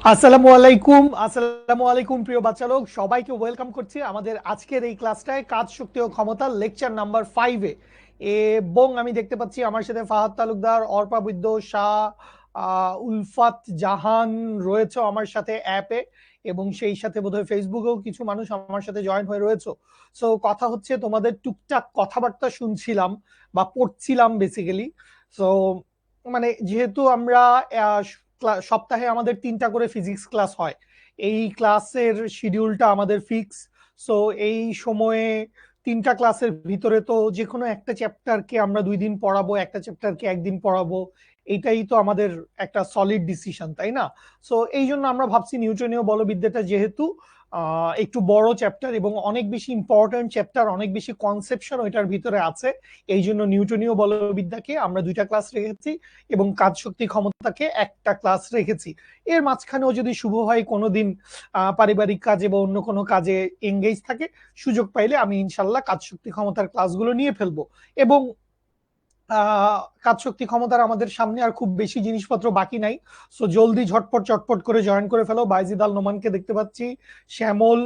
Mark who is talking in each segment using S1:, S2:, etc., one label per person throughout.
S1: আসসালামু আলাইকুম প্রিয় বাচ্চা লোক, সবাইকে ওয়েলকাম করছি আমাদের আজকের এই ক্লাসটায় কাজ শক্তি ও ক্ষমতা লেকচার নাম্বার 5-এ। এবং আমি দেখতে পাচ্ছি আমার সাথে ফাহাদ তালুকদার, অর্পা বৈদ্য, শাহ, উলফাত জাহান রয়েছে আমার সাথে অ্যাপে, এবং সেই সাথে বোধহয় ফেসবুকেও কিছু মানুষ আমার সাথে জয়েন হয়ে রয়েছে। সো কথা হচ্ছে, তোমাদের টুকটাক কথাবার্তা শুনছিলাম বা পড়ছিলাম বেসিক্যালি। সো মানে যেহেতু আমরা সপ্তাহে আমাদের 3টা করে ফিজিক্স ক্লাস হয়, এই ক্লাসের শিডিউলটা আমাদের ফিক্স। সো এই সময়ে 3টা ক্লাসের ভিতরে তো যে কোনো একটা চ্যাপ্টারকে আমরা 2 দিন পড়াবো, একটা চ্যাপ্টারকে একদিন পড়াবো। এটাই তো আমাদের একটা সলিড ডিসিশন, তাই না? সো এই জন্য আমরা ভাবছি নিউটনীয় বলবিদ্যাটা যেহেতু একটু বড় চ্যাপ্টার এবং অনেক বেশি ইম্পর্টেন্ট চ্যাপ্টার, অনেক বেশি কনসেপশন ওইটার ভিতরে আছে, এই জন্য নিউটনীয় বলবিদ্যাকে আমরা 2টা ক্লাস রেখেছি এবং কাজ শক্তি ক্ষমতাকে একটা ক্লাস রেখেছি। এর মাঝখানেও যদি শুভ হয় কোনোদিন পারিবারিক কাজে বা অন্য কোনো কাজে এঙ্গেজ থাকে, সুযোগ পাইলে আমি ইনশাল্লাহ কাজ শক্তি ক্ষমতার ক্লাসগুলো নিয়ে ফেলবো। এবং কাজ শক্তি ক্ষমতার আমাদের সামনে আর খুব বেশি জিনিসপত্র বাকি নাই। সো জলদি ঝটপট চটপট করে জয়েন করে ফেলো। বাইজিদ আল নোমানকে দেখতে পাচ্ছি, শ্যামল,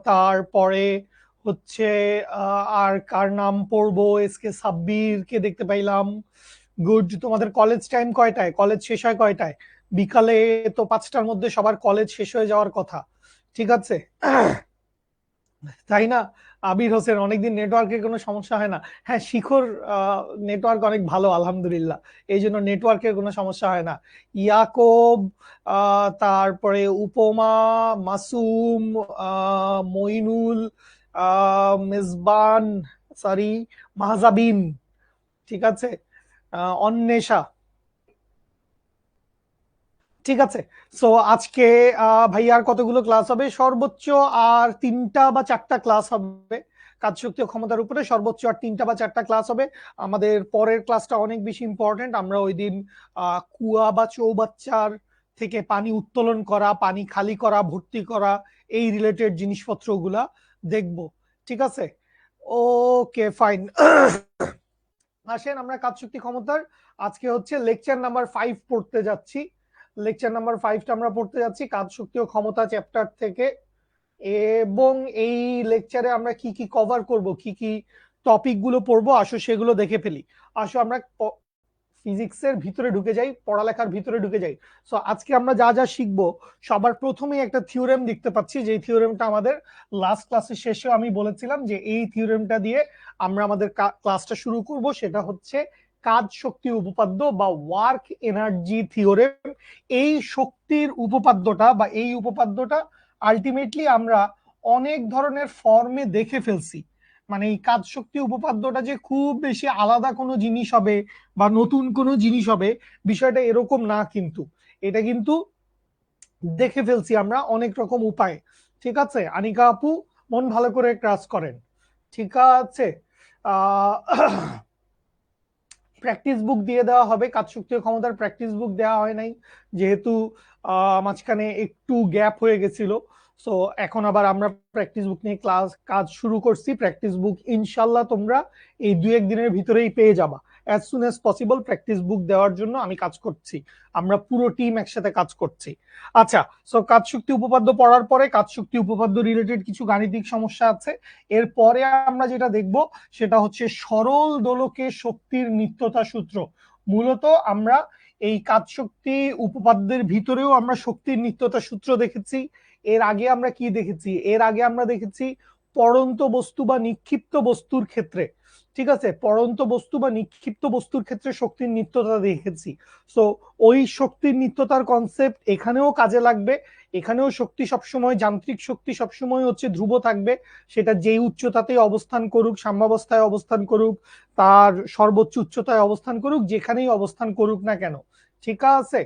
S1: তারপরে হচ্ছে আর কার নাম পড়বো, এসকে সাব্বির কে দেখতে পাইলাম। গুড। তোমাদের কলেজ টাইম কয়টায়, কলেজ শেষ হয় কয়টায়? বিকালে? তো 5টার মধ্যে সবার কলেজ শেষ হয়ে যাওয়ার কথা, ঠিক আছে? তাই না? আবির হোসেন, অনেকদিন নেটওয়ার্কের কোনো সমস্যা হয় না? হ্যাঁ, শিখর নেটওয়ার্ক অনেক ভালো আলহামদুলিল্লাহ, এই জন্য নেটওয়ার্কের কোনো সমস্যা হয় না। ইয়াকব, তারপরে উপমা, মাসুম, মইনুল, মেজবান, সরি, মাহজাবিন, ঠিক আছে, অন্বেষা, ঠিক আছে। সো আজকে ভাইয়ার কতগুলো ক্লাস হবে সর্বোচ্চ? আর 3টা বা 4টা ক্লাস হবে কাজ শক্তি ও ক্ষমতার উপরে, সর্বোচ্চ আর 3টা বা 4টা ক্লাস হবে। আমাদের পরের ক্লাসটা অনেক বেশি ইম্পর্টেন্ট। আমরা ওই দিন কুয়া বা চৌবাচ্চার থেকে পানি উত্তোলন করা, পানি খালি করা, ভর্তি করা, এই রিলেটেড জিনিসপত্রগুলা দেখব, ঠিক আছে? ওকে, ফাইন। আসেন আমরা কাজ শক্তি ক্ষমতার আজকে হচ্ছে লেকচার নাম্বার 5 পড়তে যাচ্ছি। লেকচার নাম্বার 5টা আমরা পড়তে যাচ্ছি কাজ শক্তি ও ক্ষমতা চ্যাপ্টার থেকে। এবং এই লেকচারে আমরা কি কি কভার করব, কি কি টপিক গুলো পড়বো, আসো সেগুলো দেখে ফেলি। আসো আমরা ফিজিক্সের ভিতরে ঢুকে যাই, পড়ালেখার ভিতরে ঢুকে যাই। সো আজকে আমরা যা যা শিখবো, সবার প্রথমেই একটা থিওরেম দেখতে পাচ্ছি, যে থিওরেমটা আমাদের লাস্ট ক্লাসের শেষে আমি বলেছিলাম যে এই থিওরেমটা দিয়ে আমরা আমাদের ক্লাসটা শুরু করব। সেটা হচ্ছে কাজ শক্তি উপপাদ্য বা ওয়ার্ক এনার্জি থিওরেম। এই শক্তির উপপাদ্যটা বা এই উপপাদ্যটা আলটিমেটলি আমরা অনেক ধরনের ফর্মে দেখে ফেলছি। মানে এই কাজ শক্তি উপপাদ্যটা যে খুব বেশি আলাদা কোনো জিনিস হবে বা নতুন কোনো জিনিস হবে, বিষয়টা এরকম না কিন্তু। এটা কিন্তু দেখে ফেলছি আমরা অনেক রকম উপায়, ঠিক আছে? আনিকা আপু মন ভালো করে ক্লাস করেন, ঠিক আছে? আহ প্র্যাকটিস বুক দিয়ে দেওয়া হবে, কাজ শক্তি ও ক্ষমতার প্র্যাকটিস বুক দেওয়া হয় নাই, যেহেতু মাঝখানে একটু গ্যাপ হয়ে গেছিল। সো এখন আবার আমরা প্র্যাকটিস বুক নিয়ে কাজ শুরু করছি। প্র্যাকটিস বুক ইনশাল্লাহ তোমরা এই 2-1 দিনের ভিতরেই পেয়ে যাবা। As soon as possible practice বুক দেওয়ার জন্য আমি কাজ করছি, আমরা পুরো টিম একসাথে কাজ করছি। আচ্ছা, সো কাজ শক্তি উপপাদ্য পড়ার পরে কাজ শক্তি উপপাদ্য রিলেটেড কিছু গাণিতিক সমস্যা আছে। এরপরে আমরা যেটা দেখব সেটা হচ্ছে সরল দোলকের শক্তির নিত্যতা সূত্র। মূলত আমরা এই কাজ শক্তি উপপাদ্যের ভিতরেও আমরা শক্তির নিত্যতা সূত্র দেখেছি। এর আগে আমরা কি দেখেছি? এর আগে আমরা দেখেছি পড়ন্ত বস্তু বা নিক্ষিপ্ত বস্তুর ক্ষেত্রে, ঠিক আছে, পড়ন্ত বস্তু বা নিক্ষিপ্ত বস্তুর ক্ষেত্রে শক্তির নিত্যতা দেখেছি। সো ওই শক্তির নিত্যতার কনসেপ্ট এখানেও কাজে লাগবে। এখানেও শক্তি সবসময়, যান্ত্রিক শক্তি সবসময় হচ্ছে ধ্রুব থাকবে। সেটা যেই উচ্চতাতেই অবস্থান করুক, সাম্যাবস্থায় অবস্থান করুক, তার সর্বোচ্চ উচ্চতায় অবস্থান করুক, যেখানেই অবস্থান করুক না কেন, ঠিক আছে?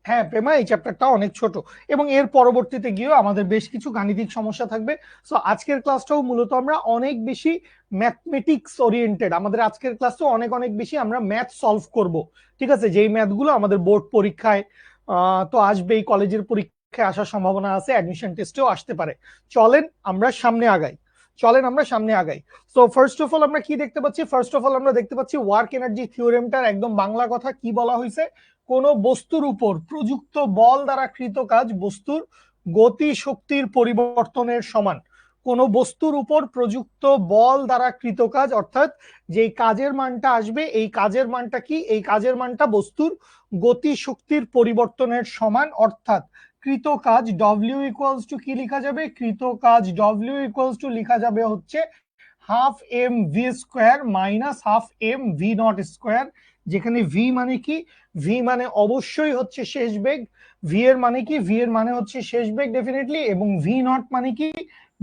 S1: হ্যাঁ প্রেমা, এই চ্যাপ্টারটা অনেক ছোট এবং এর পরবর্তীতে গিয়েও আমাদের বেশ কিছু গাণিতিক সমস্যা থাকবে। সো আজকের ক্লাসটাও মূলত আমরা অনেক বেশি ম্যাথমেটিক্স ওরিয়েন্টেড, আমাদের আজকের ক্লাসটাও অনেক অনেক বেশি আমরা ম্যাথ সলভ করব, ঠিক আছে? যেই ম্যাথগুলো আমাদের বোর্ড পরীক্ষায় তো আসবেই, কলেজের পরীক্ষায় আসার সম্ভাবনা আছে, অ্যাডমিশন টেস্টেও আসতে পারে। চলেন আমরা সামনে আগাই, চলেন আমরা সামনে আগাই। সো ফার্স্ট অফ অল আমরা কি দেখতে পাচ্ছি? ফার্স্ট অফ অল আমরা দেখতে পাচ্ছি ওয়ার্ক এনার্জি থিওরেমটার একদম বাংলা কথা কি বলা হয়েছে। কোন বস্তুর উপর প্রযুক্ত বল দ্বারা কৃত কাজ বস্তুর গতি শক্তির পরিবর্তনের সমান। কোন বস্তুর উপর প্রযুক্ত বল দ্বারা কৃত কাজ, অর্থাৎ যে কাজের মানটা আসবে এই কাজের মানটা কি, এই কাজের মানটা বস্তুর গতি শক্তির পরিবর্তনের সমান। অর্থাৎ কৃত কাজ ডব্লিউ ইকুয়ালস টু কি লেখা যাবে, কৃত কাজ ডব্লিউ ইকুয়ালস টু লেখা যাবে হচ্ছে half m v square minus half m v not square, যেখানে ভি মানে কি, ভি মানে অবশ্যই হচ্ছে শেষ বেগ, ভি এর মানে কি, ভি এর মানে হচ্ছে শেষ বেগ ডেফিনেটলি, এবং ভি নট মানে কি,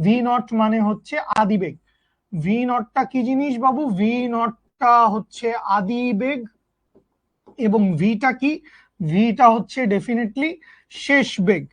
S1: ভি নট মানে হচ্ছে আদি বেগ। ভি নটটা কি জিনিস বাবু, ভি নটটা হচ্ছে আদি বেগ, এবং ভিটা কি, ভিটা হচ্ছে ডেফিনেটলি শেষ বেগ।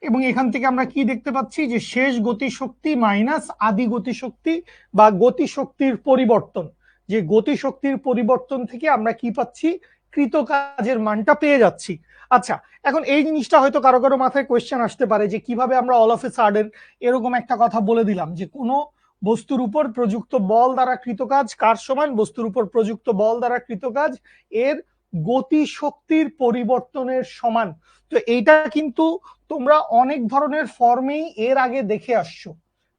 S1: এবং এখান থেকে আমরা কি দেখতে পাচ্ছি যে শেষ গতিশক্তি মাইনাস আদি গতিশক্তি বা গতিশক্তির পরিবর্তন, যে গতিশক্তির পরিবর্তন থেকে আমরা কি পাচ্ছি, কৃত কাজের মানটা পেয়ে যাচ্ছি। আচ্ছা, এখন এই জিনিসটা হয়তো কারো কারো মাথায় কোয়েশ্চেন আসতে পারে যে কিভাবে আমরা অল অফ এ সাডেন এরকম একটা কথা বলে দিলাম যে কোনো বস্তুর উপর প্রযুক্ত বল দ্বারা কৃত কাজ কার সমান, বস্তুর উপর প্রযুক্ত বল দ্বারা কৃত কাজ এর গতি শক্তির পরিবর্তনের সমান। তো এইটা কিন্তু তোমরা অনেক ধরনের ফর্মেই এর আগে দেখে আসছো,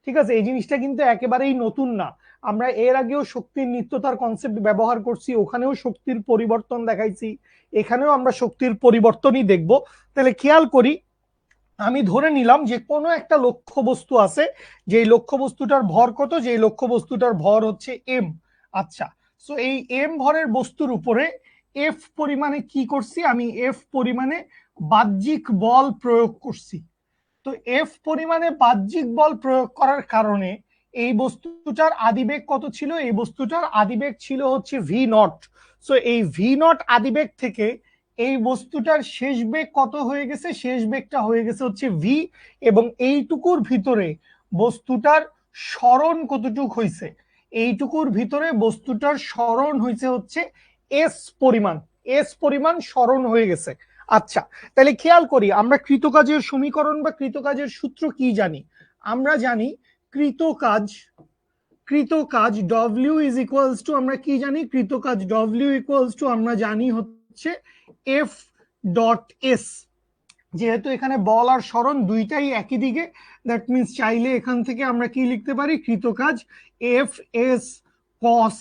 S1: ঠিক আছে, এই জিনিসটা কিন্তু একেবারেই নতুন না। আমরা এর আগেও শক্তির নিত্যতার কনসেপ্ট ব্যবহার করছি, ওখানেও শক্তির পরিবর্তন দেখাইছি, এখানেও আমরা শক্তির পরিবর্তনই দেখব। তাহলে খেয়াল করি, আমি ধরে নিলাম যে কোনো একটা লক্ষ্য বস্তু আছে, যে লক্ষ্য বস্তুটার ভর কত, যে লক্ষ্য বস্তুটার ভর হচ্ছে এম। আচ্ছা, সো এই এম ভরের বস্তুর উপরে এফ পরিমাণে কি করছি, আমি এফ পরিমাণে বাহ্যিক বল প্রয়োগ করছি। তো এফ পরিমাণে বাহ্যিক বল প্রয়োগ করার কারণে এই বস্তুটার আদিবেগ কত ছিল, এই বস্তুটার আদিবেগ ছিল হচ্ছে ভি নট। সো এই ভি নট আদিবেগ থেকে এই বস্তুটার শেষ বেগ কত হয়ে গেছে, শেষ বেগটা হয়ে গেছে হচ্ছে ভি, এবং এইটুকুর ভিতরে বস্তুটার সরণ কতটুক হয়েছে, এইটুকুর ভিতরে বস্তুটার সরণ হয়েছে হচ্ছে এস পরিমাণ, এস পরিমাণ সরণ হয়ে গেছে। আচ্ছা, তাহলে খেয়াল করি আমরা কৃতকাজের সমীকরণ বা কৃতকাজের সূত্র কি জানি, আমরা জানি কৃতকাজ, কৃতকাজ ডব্লিউ ইজ ইকুয়ালস টু, আমরা কি জানি, কৃতকাজ ডব্লিউ ইকুয়ালস টু আমরা জানি হচ্ছে এফ ডট এস। যেহেতু এখানে বল আর সরণ দুইটাই একই দিকে, দ্যাট মিনস চাইলে এখান থেকে আমরা কি লিখতে পারি, কৃতকাজ এফ এস কস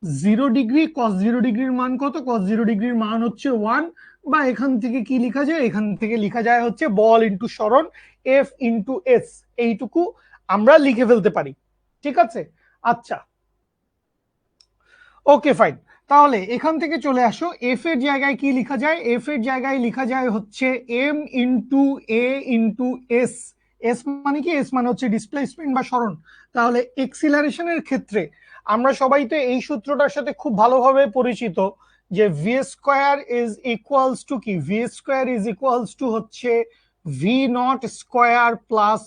S1: 0 ডিগ্রি, কস 0 ডিগ্রির মান কত, কস 0 ডিগ্রির মান হচ্ছে 1, বা এখান থেকে কি লেখা যায়, এখান থেকে লেখা যায় হচ্ছে বল ইন্টু সরণ এফ ইন্টু এস, এইটুকু আমরা লিখে ফেলতে পারি, ঠিক আছে। আচ্ছা, ওকে ফাইন, তাহলে এখান থেকে চলে আসো, এফ এর জায়গায় কি লেখা যায়, এফ এর জায়গায় লেখা যায় হচ্ছে এম ইন্টু এ ইন্টু এস। এস মানে কি, এস মানে হচ্ছে ডিসপ্লেসমেন্ট বা সরণ। তাহলে এক্সিলারেশনের ক্ষেত্রে আমরা সবাই তো এই সূত্রটার সাথে খুব ভালোভাবে পরিচিত যে v square is equals to কি, v square is equals to হচ্ছে v not square plus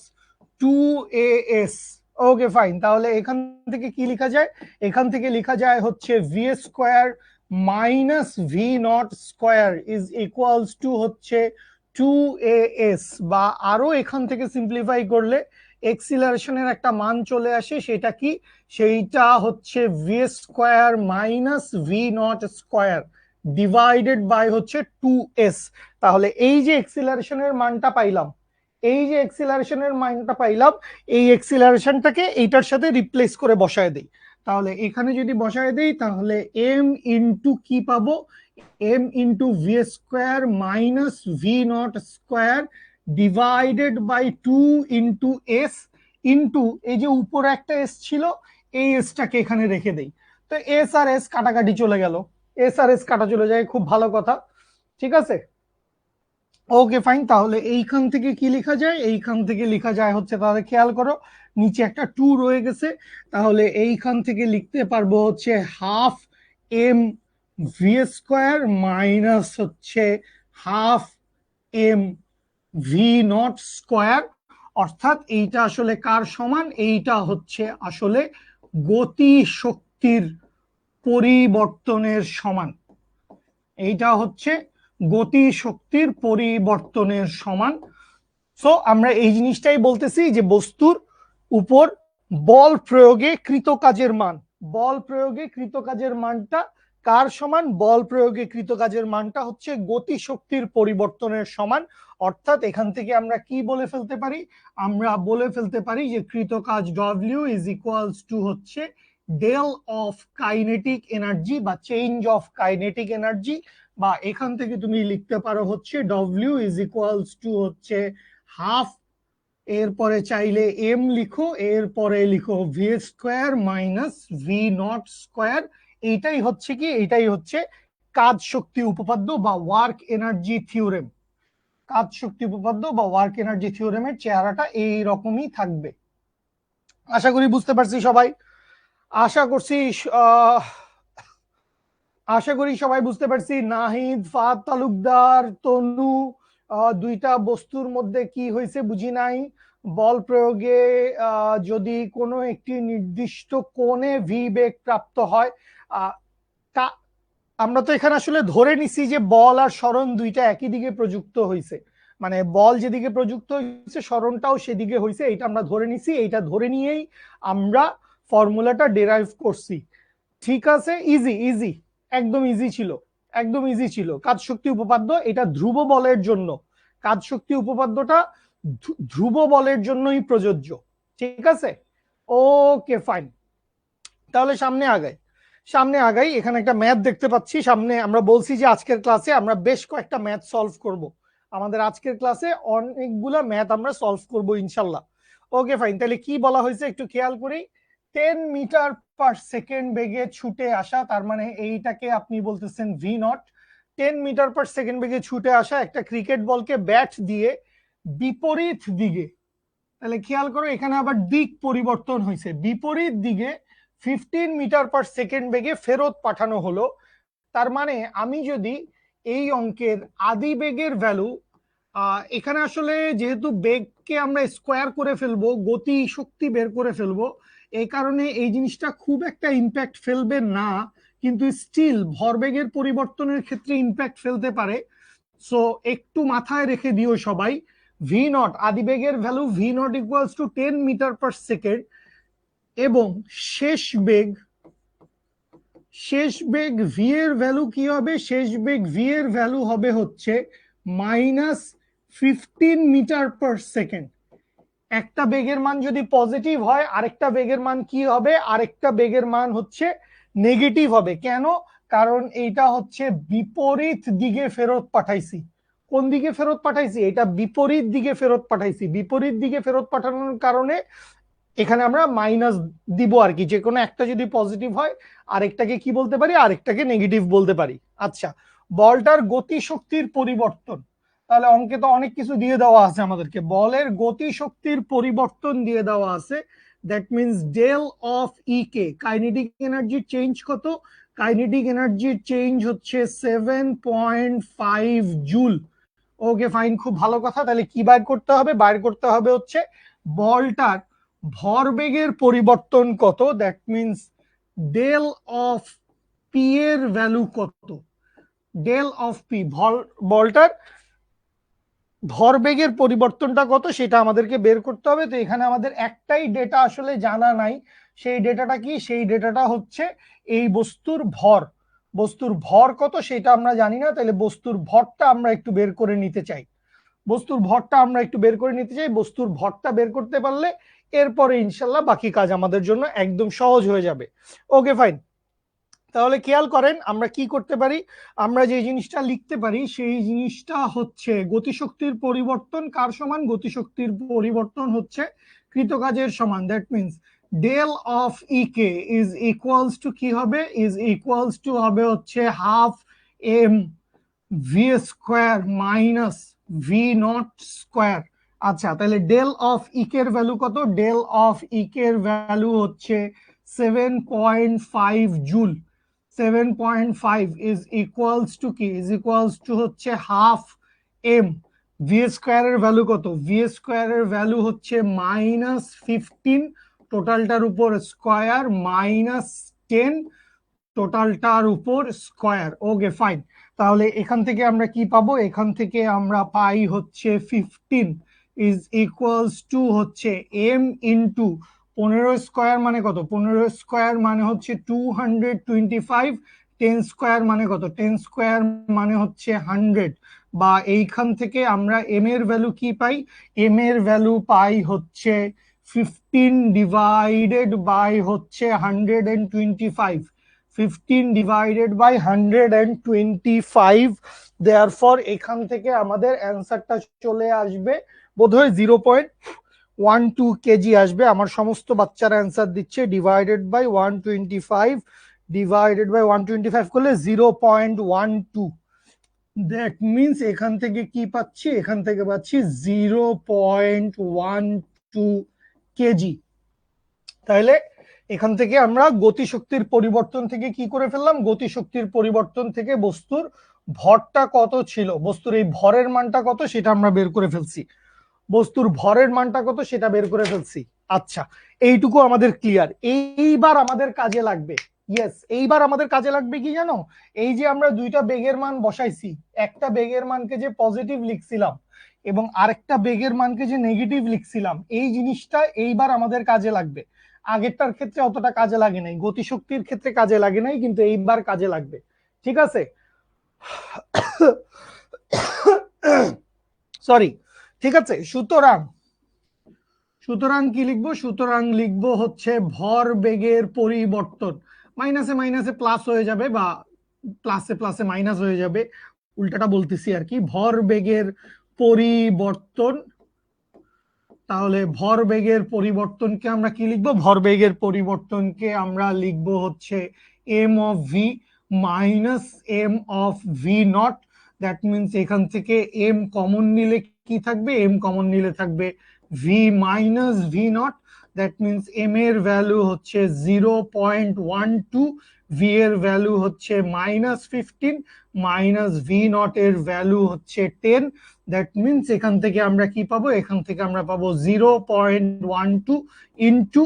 S1: 2as। Okay fine, তাহলে এখান থেকে কি লেখা যায়, এখান থেকে লেখা যায় হচ্ছে v square minus v not square is equals to হচ্ছে 2as, বা আরো এখান থেকে সিম্পলিফাই করলে এক্সিলারেশনের একটা মান চলে আসে, সেটা কি, সেইটা হচ্ছে v square minus v not square divided by হচ্ছে 2s। তাহলে এই যে এক্সিলারেশনের মানটা পাইলাম, এই যে এক্সিলারেশনের মানটা পাইলাম, এই এক্সিলারেশনটাকে এইটার সাথে রিপ্লেস করে বসায় দেই। তাহলে এখানে যদি বসায় দেই তাহলে এম ইন্টু কি পাবো, m into v square minus v not square divided by 2 into s into এই যে উপরে একটা এস ছিল, এই এসটাকে এখানে রেখে দেই। তো এস আর এস কাটাকাটি চলে গেল, এস আর এস কাটা চলে যায়, খুব ভালো কথা, ঠিক আছে। ওকে ফাইন, তাহলে এইখান থেকে কি লেখা যায়, এইখান থেকে লেখা যায় হচ্ছে, তাহলে খেয়াল করো নিচে একটা 2 রয়ে গেছে, তাহলে এইখান থেকে লিখতে পারবো হচ্ছে half m v square minus হচ্ছে half m v not square. অর্থাৎ এইটা আসলে কার সমান, এইটা হচ্ছে আসলে গতি শক্তির পরিবর্তনের সমান, এইটা হচ্ছে গতি শক্তির পরিবর্তনের সমান। সো আমরা এই জিনিসটাই বলতেছি যে বস্তুর উপর বল প্রয়োগে কৃত কাজের মান, বল প্রয়োগে কৃত কাজের মানটা কার সমান? বল প্রয়োগে কৃত কাজের মানটা হচ্ছে গতি শক্তির পরিবর্তনের সমান। অর্থাৎ এখান থেকে আমরা কি বলে ফেলতে পারি? আমরা বলে ফেলতে পারি যে কৃত কাজ ডব্লিউ ইজ ইকুয়ালস টু হচ্ছে ডেল অফ কাইনেটিক এনার্জি বা চেঞ্জ অফ কাইনেটিক এনার্জি, বা এখান থেকে তুমি লিখতে পারো হচ্ছে ডব্লিউ ইজ ইকুয়ালস টু হচ্ছে হাফ, এরপরে চাইলে এম লিখো, এরপরে লিখো V square minus v not square. এইটাই হচ্ছে কি, এইটাই হচ্ছে কাজ শক্তি উপপাদ্য বা ওয়ার্ক এনার্জি থিওরেম। কাজ শক্তি উপপাদ্য বা ওয়ার্ক এনার্জি থিওরেমের চেহারাটা এই রকমই থাকবে। আশা করি বুঝতে পারছি সবাই। আশা করছি আশা করি সবাই বুঝতে পারছি। নাহিদ, ফাহাদ তালুকদার, তনু, দুইটা বস্তুর মধ্যে কি হয়েছে বুঝি নাই। বল প্রয়োগে যদি কোনো একটি নির্দিষ্ট কোণে ভি বেগ প্রাপ্ত হয়, আমরা তো এখানে আসলে ধরে নিছি যে বল আর সরণ দুইটা একই দিকে প্রযুক্ত হয়েছে, মানে বল যেদিকে প্রযুক্ত হয়েছে সরণটাও সেদিকে হয়েছে, এটা আমরা ধরে নিছি। এইটা ধরে নিয়েই আমরা ফর্মুলাটা ডেরাইভ করছি। ঠিক আছে, ইজি ইজি, একদম ইজি ছিল, একদম ইজি ছিল। কাজ শক্তি উপপাদ্য এটা ধ্রুব বলের জন্য, কাজ শক্তি উপপাদ্যটা ধ্রুব বলের জন্যই প্রযোজ্য। ঠিক আছে, ওকে ফাইন। তাহলে সামনে আগাই, সামনে আগাই। এখানে একটা ম্যাথ দেখতে পাচ্ছি সামনে। আমরা বলছি যে আজকের ক্লাসে আমরা বেশ কয়েকটা ম্যাথ সলভ করব। আমাদের আজকের ক্লাসে অনেকগুলা ম্যাথ আমরা সলভ করব ইনশাল্লাহ। ওকে ফাইন, তাহলে কি বলা হয়েছে একটু খেয়াল করি। 10 মিটার পার সেকেন্ড বেগে ছুটে আসা, তার মানে এইটাকে আপনি বলতেছেন v not. 10 metre per second বেগে ছুটে আসা একটা ক্রিকেট বলকে ব্যাট দিয়ে বিপরীত দিকে, তাহলে খেয়াল করো এখানে আবার দিক পরিবর্তন হয়েছে, বিপরীত দিকে 15 মিটার পার সেকেন্ড বেগে ফেরত পাঠানো হলো। তার মানে আমি যদি এই অঙ্কের আদি বেগের ভ্যালু, এখানে আসলে যেহেতু বেগকে আমরা স্কোয়ার করে ফেলবো, গতি শক্তি বের করে ফেলবো, এই কারণে এই জিনিসটা খুব একটা ইম্প্যাক্ট ফেলবে না, কিন্তু স্টিল ভরবেগের পরিবর্তনের ক্ষেত্রে ইম্প্যাক্ট ফেলতে পারে। সো একটু মাথায় রেখে দিও সবাই, ভি নট আদিবেগের value v not equals to 10 metre per second, এবং শেষ বেগ, শেষ বেগ ভি এর ভ্যালু কি হবে? শেষ বেগ ভি এর ভ্যালু হবে হচ্ছে মাইনাস 15 মিটার পার সেকেন্ড। একটা বেগের মান যদি পজিটিভ হয় আরেকটা বেগের মান কি হবে? আরেকটা বেগের মান হচ্ছে নেগেটিভ হবে। কেন? কারণ এইটা হচ্ছে বিপরীত দিকে ফেরত পাঠাইছি। কোন দিকে ফেরত পাঠাইছি? এটা বিপরীত দিকে ফেরত পাঠাইছি। বিপরীত দিকে ফেরত পাঠানোর কারণে এখানে আমরা মাইনাস দিব আর কি। যে কোনো একটা যদি পজিটিভ হয় আরেকটাকে কি বলতে পারি? আরেকটাকে নেগেটিভ বলতে পারি। আচ্ছা, বলটার গতি শক্তির পরিবর্তন, তাহলে অঙ্কে তো অনেক কিছু দিয়ে দেওয়া আছে আমাদেরকে। বলের গতি শক্তির পরিবর্তন দিয়ে দেওয়া আছে, that means del of E K. Kinetic এনার্জির চেঞ্জ কত? কাইনেটিক এনার্জির চেঞ্জ হচ্ছে 7.5 জুল। ওকে ফাইন, খুব ভালো কথা। তাহলে কি বাইর করতে হবে? বাইর করতে হবে হচ্ছে বলটার ভরবেগের পরিবর্তন কত, that means del of P এর ভ্যালু কত। ডেল অফ পি, বলটার ভরবেগের পরিবর্তনটা কত সেটা আমাদেরকে বের করতে হবে। তো এখানে আমাদের একটাই ডেটা আসলে জানা নাই, সেই ডেটাটা কি? সেই ডেটাটা হচ্ছে এই বস্তুর ভর। বস্তুর ভর কত সেটা আমরা জানি না, তাহলে বস্তুর ভরটা আমরা একটু বের করে নিতে চাই। বস্তুর ভরটা আমরা একটু বের করে নিতে চাই। বস্তুর ভরটা বের করতে পারলে এরপরে ইনশাল্লাহ বাকি কাজ আমাদের জন্য একদম সহজ হয়ে যাবে। ওকে ফাইন, তাহলে খেয়াল করেন আমরা কি করতে পারি। আমরা যে জিনিসটা লিখতে পারি সেই জিনিসটা হচ্ছে গতিশক্তির পরিবর্তন কার সমান? গতিশক্তির পরিবর্তন হচ্ছে কৃতকাজের সমান। That means del of E K is equals to কি হবে? ইজ ইকুয়ালস টু হবে হচ্ছে half m v square minus v not square. আচ্ছা, তাহলে ডেল অফ ইকের ভ্যালু কত? ডেল অফ ইকের ভ্যালু হচ্ছে 7.5 জুল। 7.5 ইজ ইকুয়ালস টু কি? ইজ ইকুয়ালস টু হচ্ছে হাফ এম। ভি স্কোয়ারের ভ্যালু কত? ভি স্কোয়ারের ভ্যালু হচ্ছে মাইনাস 15, টোটালটার উপর স্কোয়ার, মাইনাস 10 টোটালটার উপর স্কোয়ার। ওকে ফাইন, তাহলে এখান থেকে আমরা কি পাবো? এখান থেকে আমরা পাই হচ্ছে 15 ইজ ইকুয়ালস টু হচ্ছে এম ইন্টু 15 স্কোয়ার মানে কত? 15 স্কোয়ার মানে হচ্ছে 225, 10 স্কয়ার মানে কত? 10 স্কয়ার মানে হচ্ছে 100, বা এইখান থেকে আমরা এম এর ভ্যালু কি পাই? এম এর ভ্যালু পাই হচ্ছে 15 ডিভাইডেড বাই হচ্ছে 125, 15 ডিভাইডেড বাই 125। দেয়ারফর এখান থেকে আমাদের অ্যান্সারটা চলে আসবে বোধহয় 0.12 কেজি আসবে। আমার সমস্ত বাচ্চারা অ্যান্সার দিচ্ছে ডিভাইডেড বাই 125, ডিভাইডেড বাই 125 করলে 0.12। দ্যাট মিনস এখান থেকে কি পাচ্ছি? এখান থেকে পাচ্ছি 0.12 কেজি। তাহলে এখান থেকে আমরা গতিশক্তির পরিবর্তন থেকে কি করে ফেললাম? গতিশক্তির পরিবর্তন থেকে বস্তুর ভরটা কত ছিল, বস্তুর এই ভরের মানটা কত সেটা আমরা বের করে ফেলছি। বস্তুর ভরের মানটা কত সেটা বের করে ফেলছি। আচ্ছা, এইটুকু আমাদের ক্লিয়ার। এইবার আমাদের কাজে লাগবে, ইয়েস, এইবার আমাদের কাজে লাগবে কি জানো? এই যে আমরা দুইটা বেগের মান বসাইছি, একটা বেগের মানকে যে পজিটিভ লিখছিলাম এবং আরেকটা বেগের মানকে যে নেগেটিভ লিখছিলাম, এই জিনিসটা এইবার আমাদের কাজে লাগবে। আগেরটার ক্ষেত্রে অতটা কাজে লাগে নাই, গতিশক্তির ক্ষেত্রে কাজে লাগে নাই, কিন্তু এইবার কাজে লাগবে। ঠিক আছে, সরি, ঠিক আছে। সুতরাং সুতরাং কি লিখবো? সুতরাং লিখবো হচ্ছে ভর বেগের পরিবর্তন। মাইনাসে মাইনাসে প্লাস হয়ে যাবে, বা প্লাসে প্লাসে মাইনাস হয়ে যাবে, উল্টাটা বলতেছি আর কি। ভর বেগের পরিবর্তন, তাহলে ভর বেগের পরিবর্তনকে আমরা কি লিখবো? ভর বেগের পরিবর্তনকে আমরা লিখবো হচ্ছে m of v minus m of v not. That means এখান থেকে এম কমন নিলে কি থাকবে? এম কমন নিলে থাকবে v minus v not. That means m এর ভ্যালু হচ্ছে 0.12, ভি এর ভ্যালু হচ্ছে -15, মাইনাস ভি নট এর ভ্যালু হচ্ছে 10। দ্যাট মিনস এখান থেকে আমরা কি পাবো? এখান থেকে আমরা পাবো 0.12 ইন্টু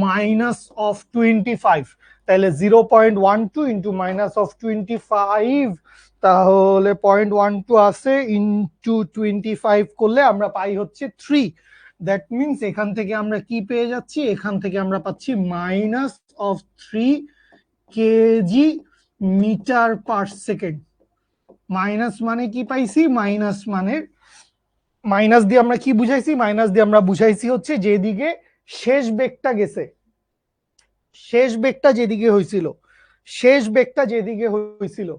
S1: মাইনাস অফ 25। তাহলে 0.12 ইন্টু মাইনাস অফ 25, তাহলে 0.12 আছে, ইন্টু 25 করলে আমরা পাই হচ্ছে 3। দ্যাট মিনস এখান থেকে আমরা কি পেয়ে যাচ্ছি? এখান থেকে আমরা পাচ্ছি minus of 3 KG metre per second. Minus মানে কি পাইছি? মাইনাস মানে, মাইনাস দিয়ে আমরা কি বুঝাইছি? মাইনাস দিয়ে আমরা বুঝাইছি হচ্ছে যেদিকে শেষ বেগটা গেছে, শেষ বেগটা যেদিকে হয়েছিল, শেষ বেগটা যেদিকে হয়েছিল,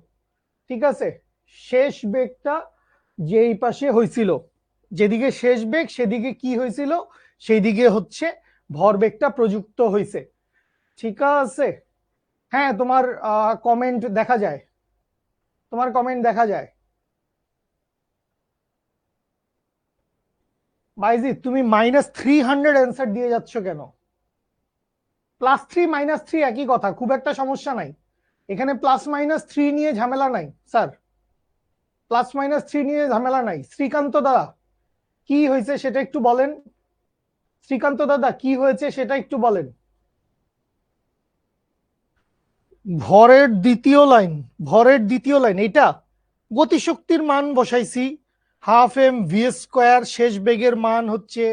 S1: ঠিক আছে, শেষ বেগটা যেই পাশে হয়েছিল, যেদিকে শেষ বেগ সেদিকে কি হয়েছিল? সেই দিকে হচ্ছে ভরবেগটা প্রযুক্ত হয়েছে। ঠিক আছে, হ্যাঁ, তোমার কমেন্ট দেখা যায়, তোমার কমেন্ট দেখা যায়। বাইজিৎ, তুমি -300 অ্যান্সার দিয়ে যাচ্ছ কেন? +3 -3 একই কথা, খুব একটা সমস্যা নাই এখানে। +-3 নিয়ে ঝামেলা নাই স্যার, +-3 নিয়ে ঝামেলা নাই। শ্রীকান্ত দাদা, কি হয়েছে সেটা একটু বলেন। শ্রীকান্ত দাদা, কি হয়েছে সেটা একটু বলেন। ভরের দ্বিতীয় লাইন, ভরের দ্বিতীয় লাইন এটা গতিশক্তির মান বসাইছি, হাফ এম ভি স্কোয়ার, শেষ বেগের মান হচ্ছে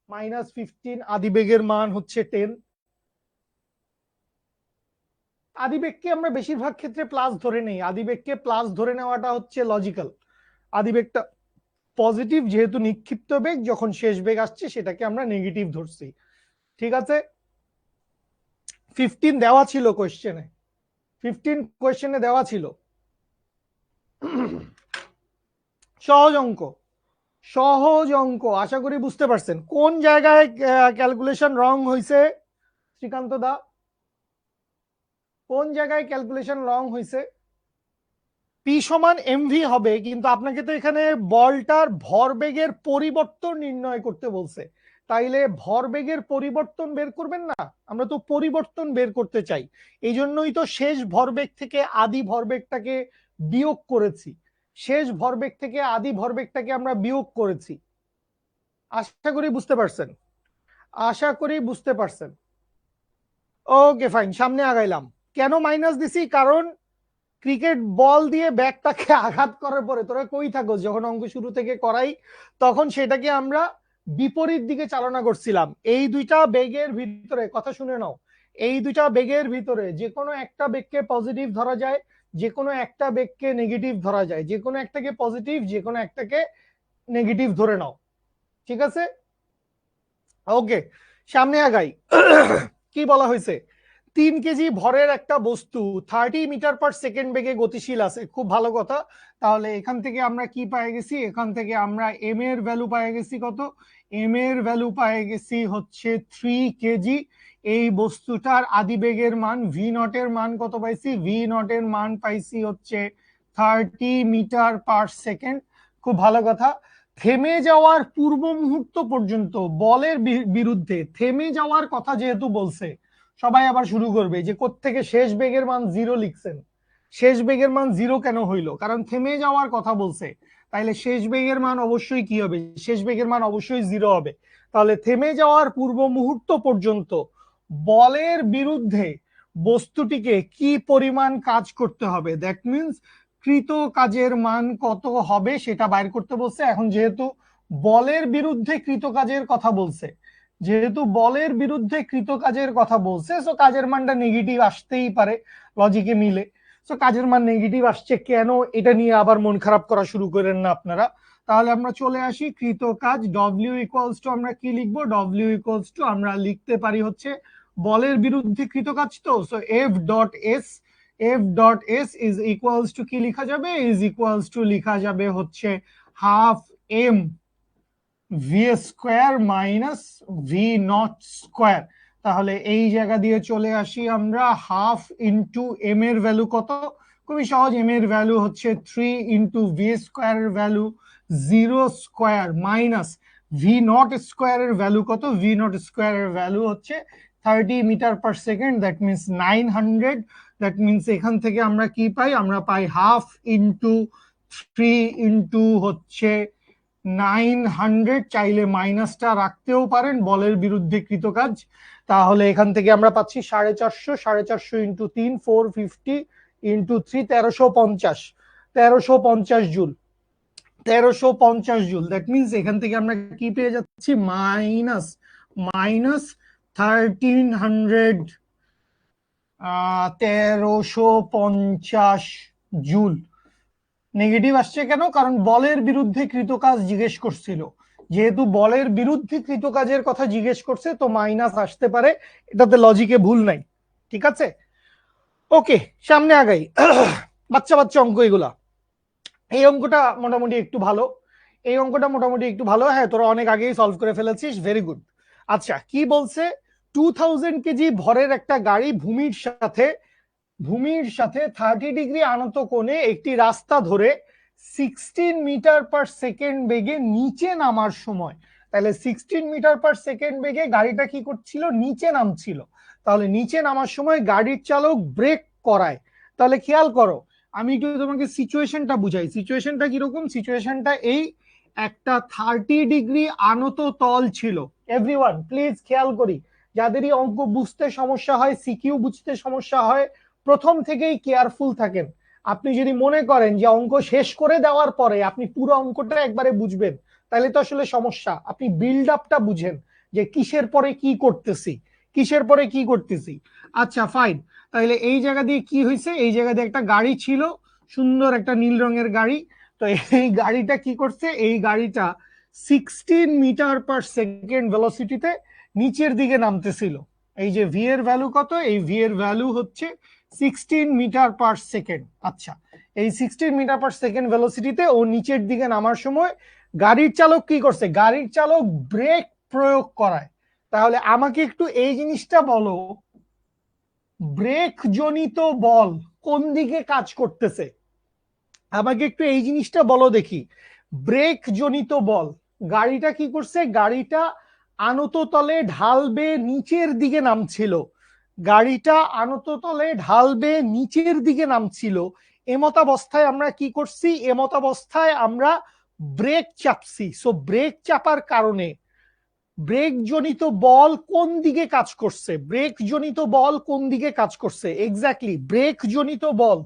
S1: -15, আদি বেগের মান হচ্ছে 10। আদিবেগকে আমরা বেশিরভাগ ক্ষেত্রে প্লাস ধরে নেই, আদিবেগকে প্লাস ধরে নেওয়াটা হচ্ছে লজিক্যাল। আদিবেগটা পজিটিভ, যেহেতু নিক্ষিপ্ত বেগ, যখন শেষ বেগ আসছে সেটাকে আমরা নেগেটিভ ধরছি। ঠিক আছে, 15 দেওয়া ছিল কোয়েশ্চেনে, 15 কোয়েশ্চেনে দেওয়া ছিল। সহজ অঙ্ক, সহজ অঙ্ক, আশা করি বুঝতে পারছেন। কোন জায়গায় ক্যালকুলেশন রং হয়েছে শ্রীকান্ত দা? কোন জায়গায় ক্যালকুলেশন রং হয়েছে? পি সমান এমভি হবে, কিন্তু আপনাকে তো এখানে বলটার ভরবেগের পরিবর্তন নির্ণয় করতে বলছে। তাইলে ভরবেগের পরিবর্তন বের করবেন না, আমরা তো পরিবর্তন বের করতে চাই। এই জন্যই তো শেষ ভরবেগ থেকে আদি ভরবেগটাকে বিয়োগ করেছি, শেষ ভরবেগ থেকে আদি ভরবেগটাকে আমরা বিয়োগ করেছি। আশা করি বুঝতে পারছেন, আশা করি বুঝতে পারছেন। ওকে ফাইন, সামনে আগাইলাম। কেন মাইনাস দিছি? কারণ ক্রিকেট বল দিয়ে ব্যাটটাকে আঘাত করার পরে তোরা কই থাকো, যখন অঙ্ক শুরু থেকে করাই তখন সেটাকে আমরা বিপরীত দিকে চালনা করছিলাম। এই দুইটা বেগের ভিতরে, কথা শুনে নাও, এই দুইটা বেগের ভিতরে যে কোনো একটা বেগকে পজিটিভ ধরা যায়, যে কোনো একটা বেগকে নেগেটিভ ধরা যায়, যে কোনো একটাকে পজিটিভ, যে কোনো একটাকে নেগেটিভ ধরে নাও, ঠিক আছে? ওকে, সামনে আগাই। কি বলা হয়েছে? 3 কেজি ভরের একটা বস্তু 30 মিটার/সেকেন্ড বেগে গতিশীল আছে, খুব ভালো কথা। তাহলে এখান থেকে আমরা কি পেয়ে গেছি? এখান থেকে আমরা এম এর ভ্যালু পেয়ে গেছি কত? এম এর ভ্যালু পেয়ে গেছি হচ্ছে 3 কেজি। এই বস্তুটার আদিবেগের মান ভি নট এর মান কত পাইছি? ভি নট এর মান পাইছি হচ্ছে 30 মিটার/সেকেন্ড। খুব ভালো কথা। থেমে যাওয়ার পূর্ব মুহূর্ত পর্যন্ত বলের বিরুদ্ধে থেমে যাওয়ার কথা যেহেতু বলছে, সবাই আবার শুরু করবে যে কোত্থেকে শেষ বেগের মান 0 লিখছেন। শেষ বেগের মান 0 কেন হইলো? কারণ থেমে যাওয়ার কথা বলছে। তাইলে শেষ বেগের মান অবশ্যই কি হবে? শেষ বেগের মান অবশ্যই 0 হবে। তাহলে থেমে যাওয়ার পূর্ব মুহূর্ত পর্যন্ত বলের বিরুদ্ধে বস্তুটিকে কি পরিমাণ কাজ করতে হবে, দ্যাট মিনস কৃত কাজের মান কত হবে সেটা বাইর করতে বলছে। এখন যেহেতু বলের বিরুদ্ধে কৃত কাজের কথা বলছে, যেহেতু বলের বিরুদ্ধে কৃত কাজের কথা বলছে, সো কাজের মানটা নেগেটিভ আসতেই পারে, লজিকে মিলে। সো কাজের মান নেগেটিভ আসছে কেন, এটা নিয়ে আবার মন খারাপ করা শুরু করেন না আপনারা। তাহলে আমরা চলে আসি কৃত কাজ। ডব্লিউ ইকুয়ালস টু আমরা কি লিখবো? ডব্লিউ ইকুয়ালস টু আমরা লিখতে পারি হচ্ছে বলের বিরুদ্ধে কৃত কাজ, তো so F dot S, F dot S is equals to কি লিখা যাবে? ইজ ইকুয়ালস টু লিখা যাবে হচ্ছে half m v square minus v not square. তাহলে এই জায়গা দিয়ে চলে আসি আমরা হাফ ইন্টু এম এর ভ্যালু কত? খুবই সহজ, এম এর ভ্যালু হচ্ছে 3 ইন্টু ভি স্কোয়ার এর value 0 square minus v not square এর ভ্যালু কত? ভি নট স্কোয়ার এর ভ্যালু হচ্ছে 30 metre per second, that means 900। That means এখান থেকে আমরা কি পাই? আমরা পাই হাফ ইন্টু 3 ইন্টু হচ্ছে 900, চাইলে মাইনাসটা রাখতেও পারেন, বলের বিরুদ্ধে কৃত কাজ। তাহলে এখান থেকে আমরা পাচ্ছি 450, 450 into 3 450 into 3 1350, 1350 joule, 1350 joule. That means এখান থেকে আমরা কি পেয়ে যাচ্ছি? Minus minus 1300, 1350 joule. নেগেটিভ আসছে কেন? কারণ বলের বিরুদ্ধে কৃত কাজ জিজ্ঞেস করছিল। যেহেতু বলের বিরুদ্ধে কৃত কাজের কথা জিজ্ঞেস করছে, তো মাইনাস আসতে পারে, এটাতে লজিকে ভুল নাই, ঠিক আছে? ওকে, সামনে আগাই। বাচ্চা বাচ্চা অঙ্ক এগুলা। এই অঙ্কটা মোটামুটি একটু ভালো, এই অঙ্কটা মোটামুটি একটু ভালো। হ্যাঁ, তোরা অনেক আগেই সলভ করে ফেলেছিস, ভেরি গুড। আচ্ছা, কি বলছে? 2000 কেজি ভরের একটা গাড়ি ভূমির সাথে 30 ডিগ্রি আনত কোণে একটি রাস্তা ধরে 16 মিটার/সেকেন্ড বেগে নিচে নামার সময়, তাহলে 16 মিটার/সেকেন্ড বেগে গাড়িটা কি করছিল? নিচে নামছিল। তাহলে নিচে নামার সময় গাড়ির চালক ব্রেক করায়। তাহলে খেয়াল করো, আমি একটু তোমাকে সিচুয়েশনটা বুঝাই। সিচুয়েশনটা কিরকম? সিচুয়েশনটা এই, একটা 30 ডিগ্রি আনত তল ছিল। এভরিওয়ান প্লিজ খেয়াল করি, যাদেরই অঙ্ক বুঝতে সমস্যা হয়, সিকিউ বুঝতে সমস্যা হয়, প্রথম থেকেই কেয়ারফুল থাকেন। আপনি যদি মনে করেন যে অঙ্ক শেষ করে দেওয়ার পরে আপনি পুরো অঙ্কটা একবারে বুঝবেন, তাহলে তো আসলে সমস্যা। আপনি বিল্ড আপটা বুঝেন, যে কিসের পরে কি করতেছি, কিসের পরে কি করতেছি। আচ্ছা ফাইন, তাহলে এই জায়গা দিয়ে কি হয়েছে? এই জায়গা দিয়ে একটা গাড়ি ছিল, সুন্দর একটা নীল রঙের গাড়ি। তো এই গাড়িটা কি করছে? এই গাড়িটা 16 মিটার/সেকেন্ড ভেলোসিটিতে নিচের দিকে নামতেছিল। এই যে ভি এর ভ্যালু কত? এই ভি এর ভ্যালু হচ্ছে 16 মিটার/সেকেন্ড। আচ্ছা, এই 16 মিটার/সেকেন্ড ভেলোসিটিতে ও নিচের দিকে নামার সময় গাড়ির চালক কি করছে? গাড়ির চালক ব্রেক প্রয়োগ করায়। তাহলে আমাকে একটু এই জিনিসটা বলো, ব্রেক জনিত বল কোন দিকে কাজ করতেছে? আমাকে একটু এই জিনিসটা বলো দেখি। ব্রেক জনিত বল, গাড়িটা কি করছে? গাড়িটা আনত তলে ঢাল বেয়ে নিচের দিকে নামছিল, গাড়িটা আনত তলে ঢাল বেয়ে নিচের দিকে নামছিল। এমতাবস্থায় আমরা কি করছি? এমতাবস্থায় আমরা ব্রেক চাপছি। সো ব্রেক চাপার কারণে ব্রেক জনিত বল কোন দিকে কাজ করছে? ব্রেক জনিত বল কোন দিকে কাজ করছে? এক্স্যাক্টলি, ব্রেক জনিত বল,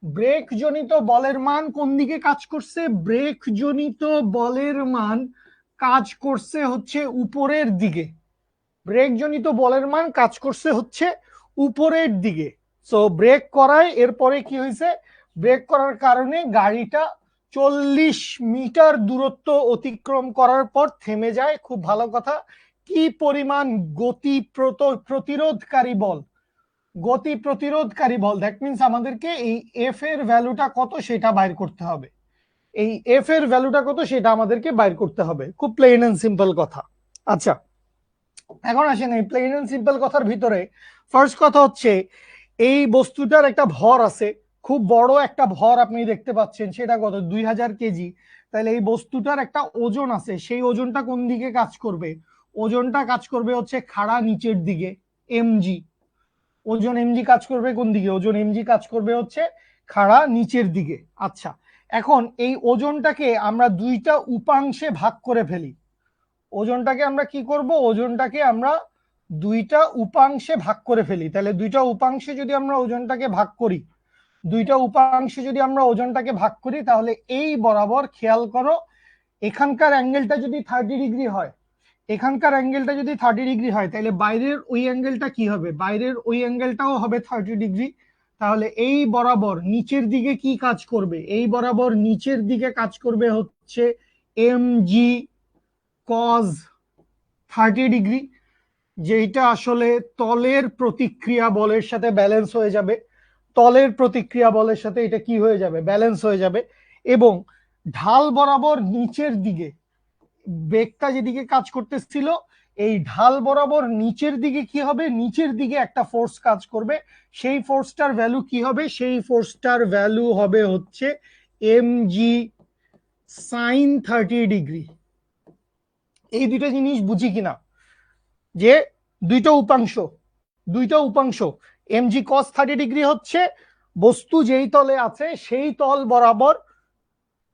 S1: ব্রেক জনিত বলের মান কোন দিকে কাজ করছে? ব্রেক জনিত বলের মান কাজ করছে হচ্ছে উপরের দিকে। ব্রেক জনিত বলের মান কাজ করছে হচ্ছে উপরের দিকে। সো ব্রেক করায় এরপরে কি হয়েছে, ব্রেক করার কারণে গাড়িটা 40 মিটার দূরত্ব অতিক্রম করার পর থেমে যায়। খুব ভালো কথা। কি পরিমাণ গতি প্রতিরোধকারী বল, গতি প্রতিরোধকারী বল, দ্যাট মিনস আমাদেরকে এই এফ এর ভ্যালুটা কত সেটা বাইর করতে হবে। এই এফ এর ভ্যালুটা কত সেটা আমাদেরকে বাইর করতে হবে। খুব প্লেন এন্ড সিম্পল কথা। আচ্ছা, এখন আসেন এই প্লেন এন্ড সিম্পল কথার ভিতরে ফার্স্ট কথা হচ্ছে এই বস্তুটার একটা ভর আছে, খুব বড় একটা ভর আপনি দেখতে পাচ্ছেন, সেটা কত 2000 কেজি। তাহলে এই বস্তুটার একটা ওজন আছে, সেই ওজনটা কোন দিকে কাজ করবে? ওজনটা কাজ করবে হচ্ছে খাড়া নিচের দিকে, এমজি। ওজন এমজি কাজ করবে কোন দিকে? ওজন এমজি কাজ করবে হচ্ছে খাড়া নিচের দিকে। আচ্ছা, এখন এই ওজনটাকে আমরা দুইটা উপাংশে ভাগ করে ফেলি। ওজনটাকে আমরা কি করব? ওজনটাকে আমরা দুইটা উপাংশে ভাগ করে ফেলি। তাহলে দুইটা উপাংশে যদি আমরা ওজনটাকে ভাগ করি, দুইটা উপাংশে যদি আমরা ওজনটাকে ভাগ করি, তাহলে এই বরাবর খেয়াল করো, এখানকার অ্যাঙ্গেলটা যদি 30 ডিগ্রি হয়, এখানকার অ্যাঙ্গেলটা যদি 30 ডিগ্রি হয়, তাহলে বাইরের ওই অ্যাঙ্গেলটা কি হবে? বাইরের ওই অ্যাঙ্গেলটাও হবে 30 ডিগ্রি। তাহলে এই বরাবর নিচের দিকে কি কাজ করবে? এই বরাবর নিচের দিকে কাজ করবে হচ্ছে mg cos 30 ডিগ্রি, যেটা আসলে তলের প্রতিক্রিয়া বলের সাথে ব্যালেন্স হয়ে যাবে। তলের প্রতিক্রিয়া বলের সাথে এটা কি হয়ে যাবে? ব্যালেন্স হয়ে যাবে। এবং ঢাল বরাবর নিচের দিকে বেগটা যেদিকে কাজ করতেছিল, এই ঢাল বরাবর নিচের দিকে কি হবে? নিচের দিকে একটা ফোর্স কাজ করবে। সেই ফোর্সটার ভ্যালু কি হবে? সেই ফোর্সটার ভ্যালু হবে হচ্ছে mg sin 30 ডিগ্রি। এই দুইটা জিনিস বুঝি কিনা, যে দুইটা উপাংশ, দুইটা উপাংশ mg cos 30 ডিগ্রি হচ্ছে বস্তু যেই তলে আছে সেই তল বরাবর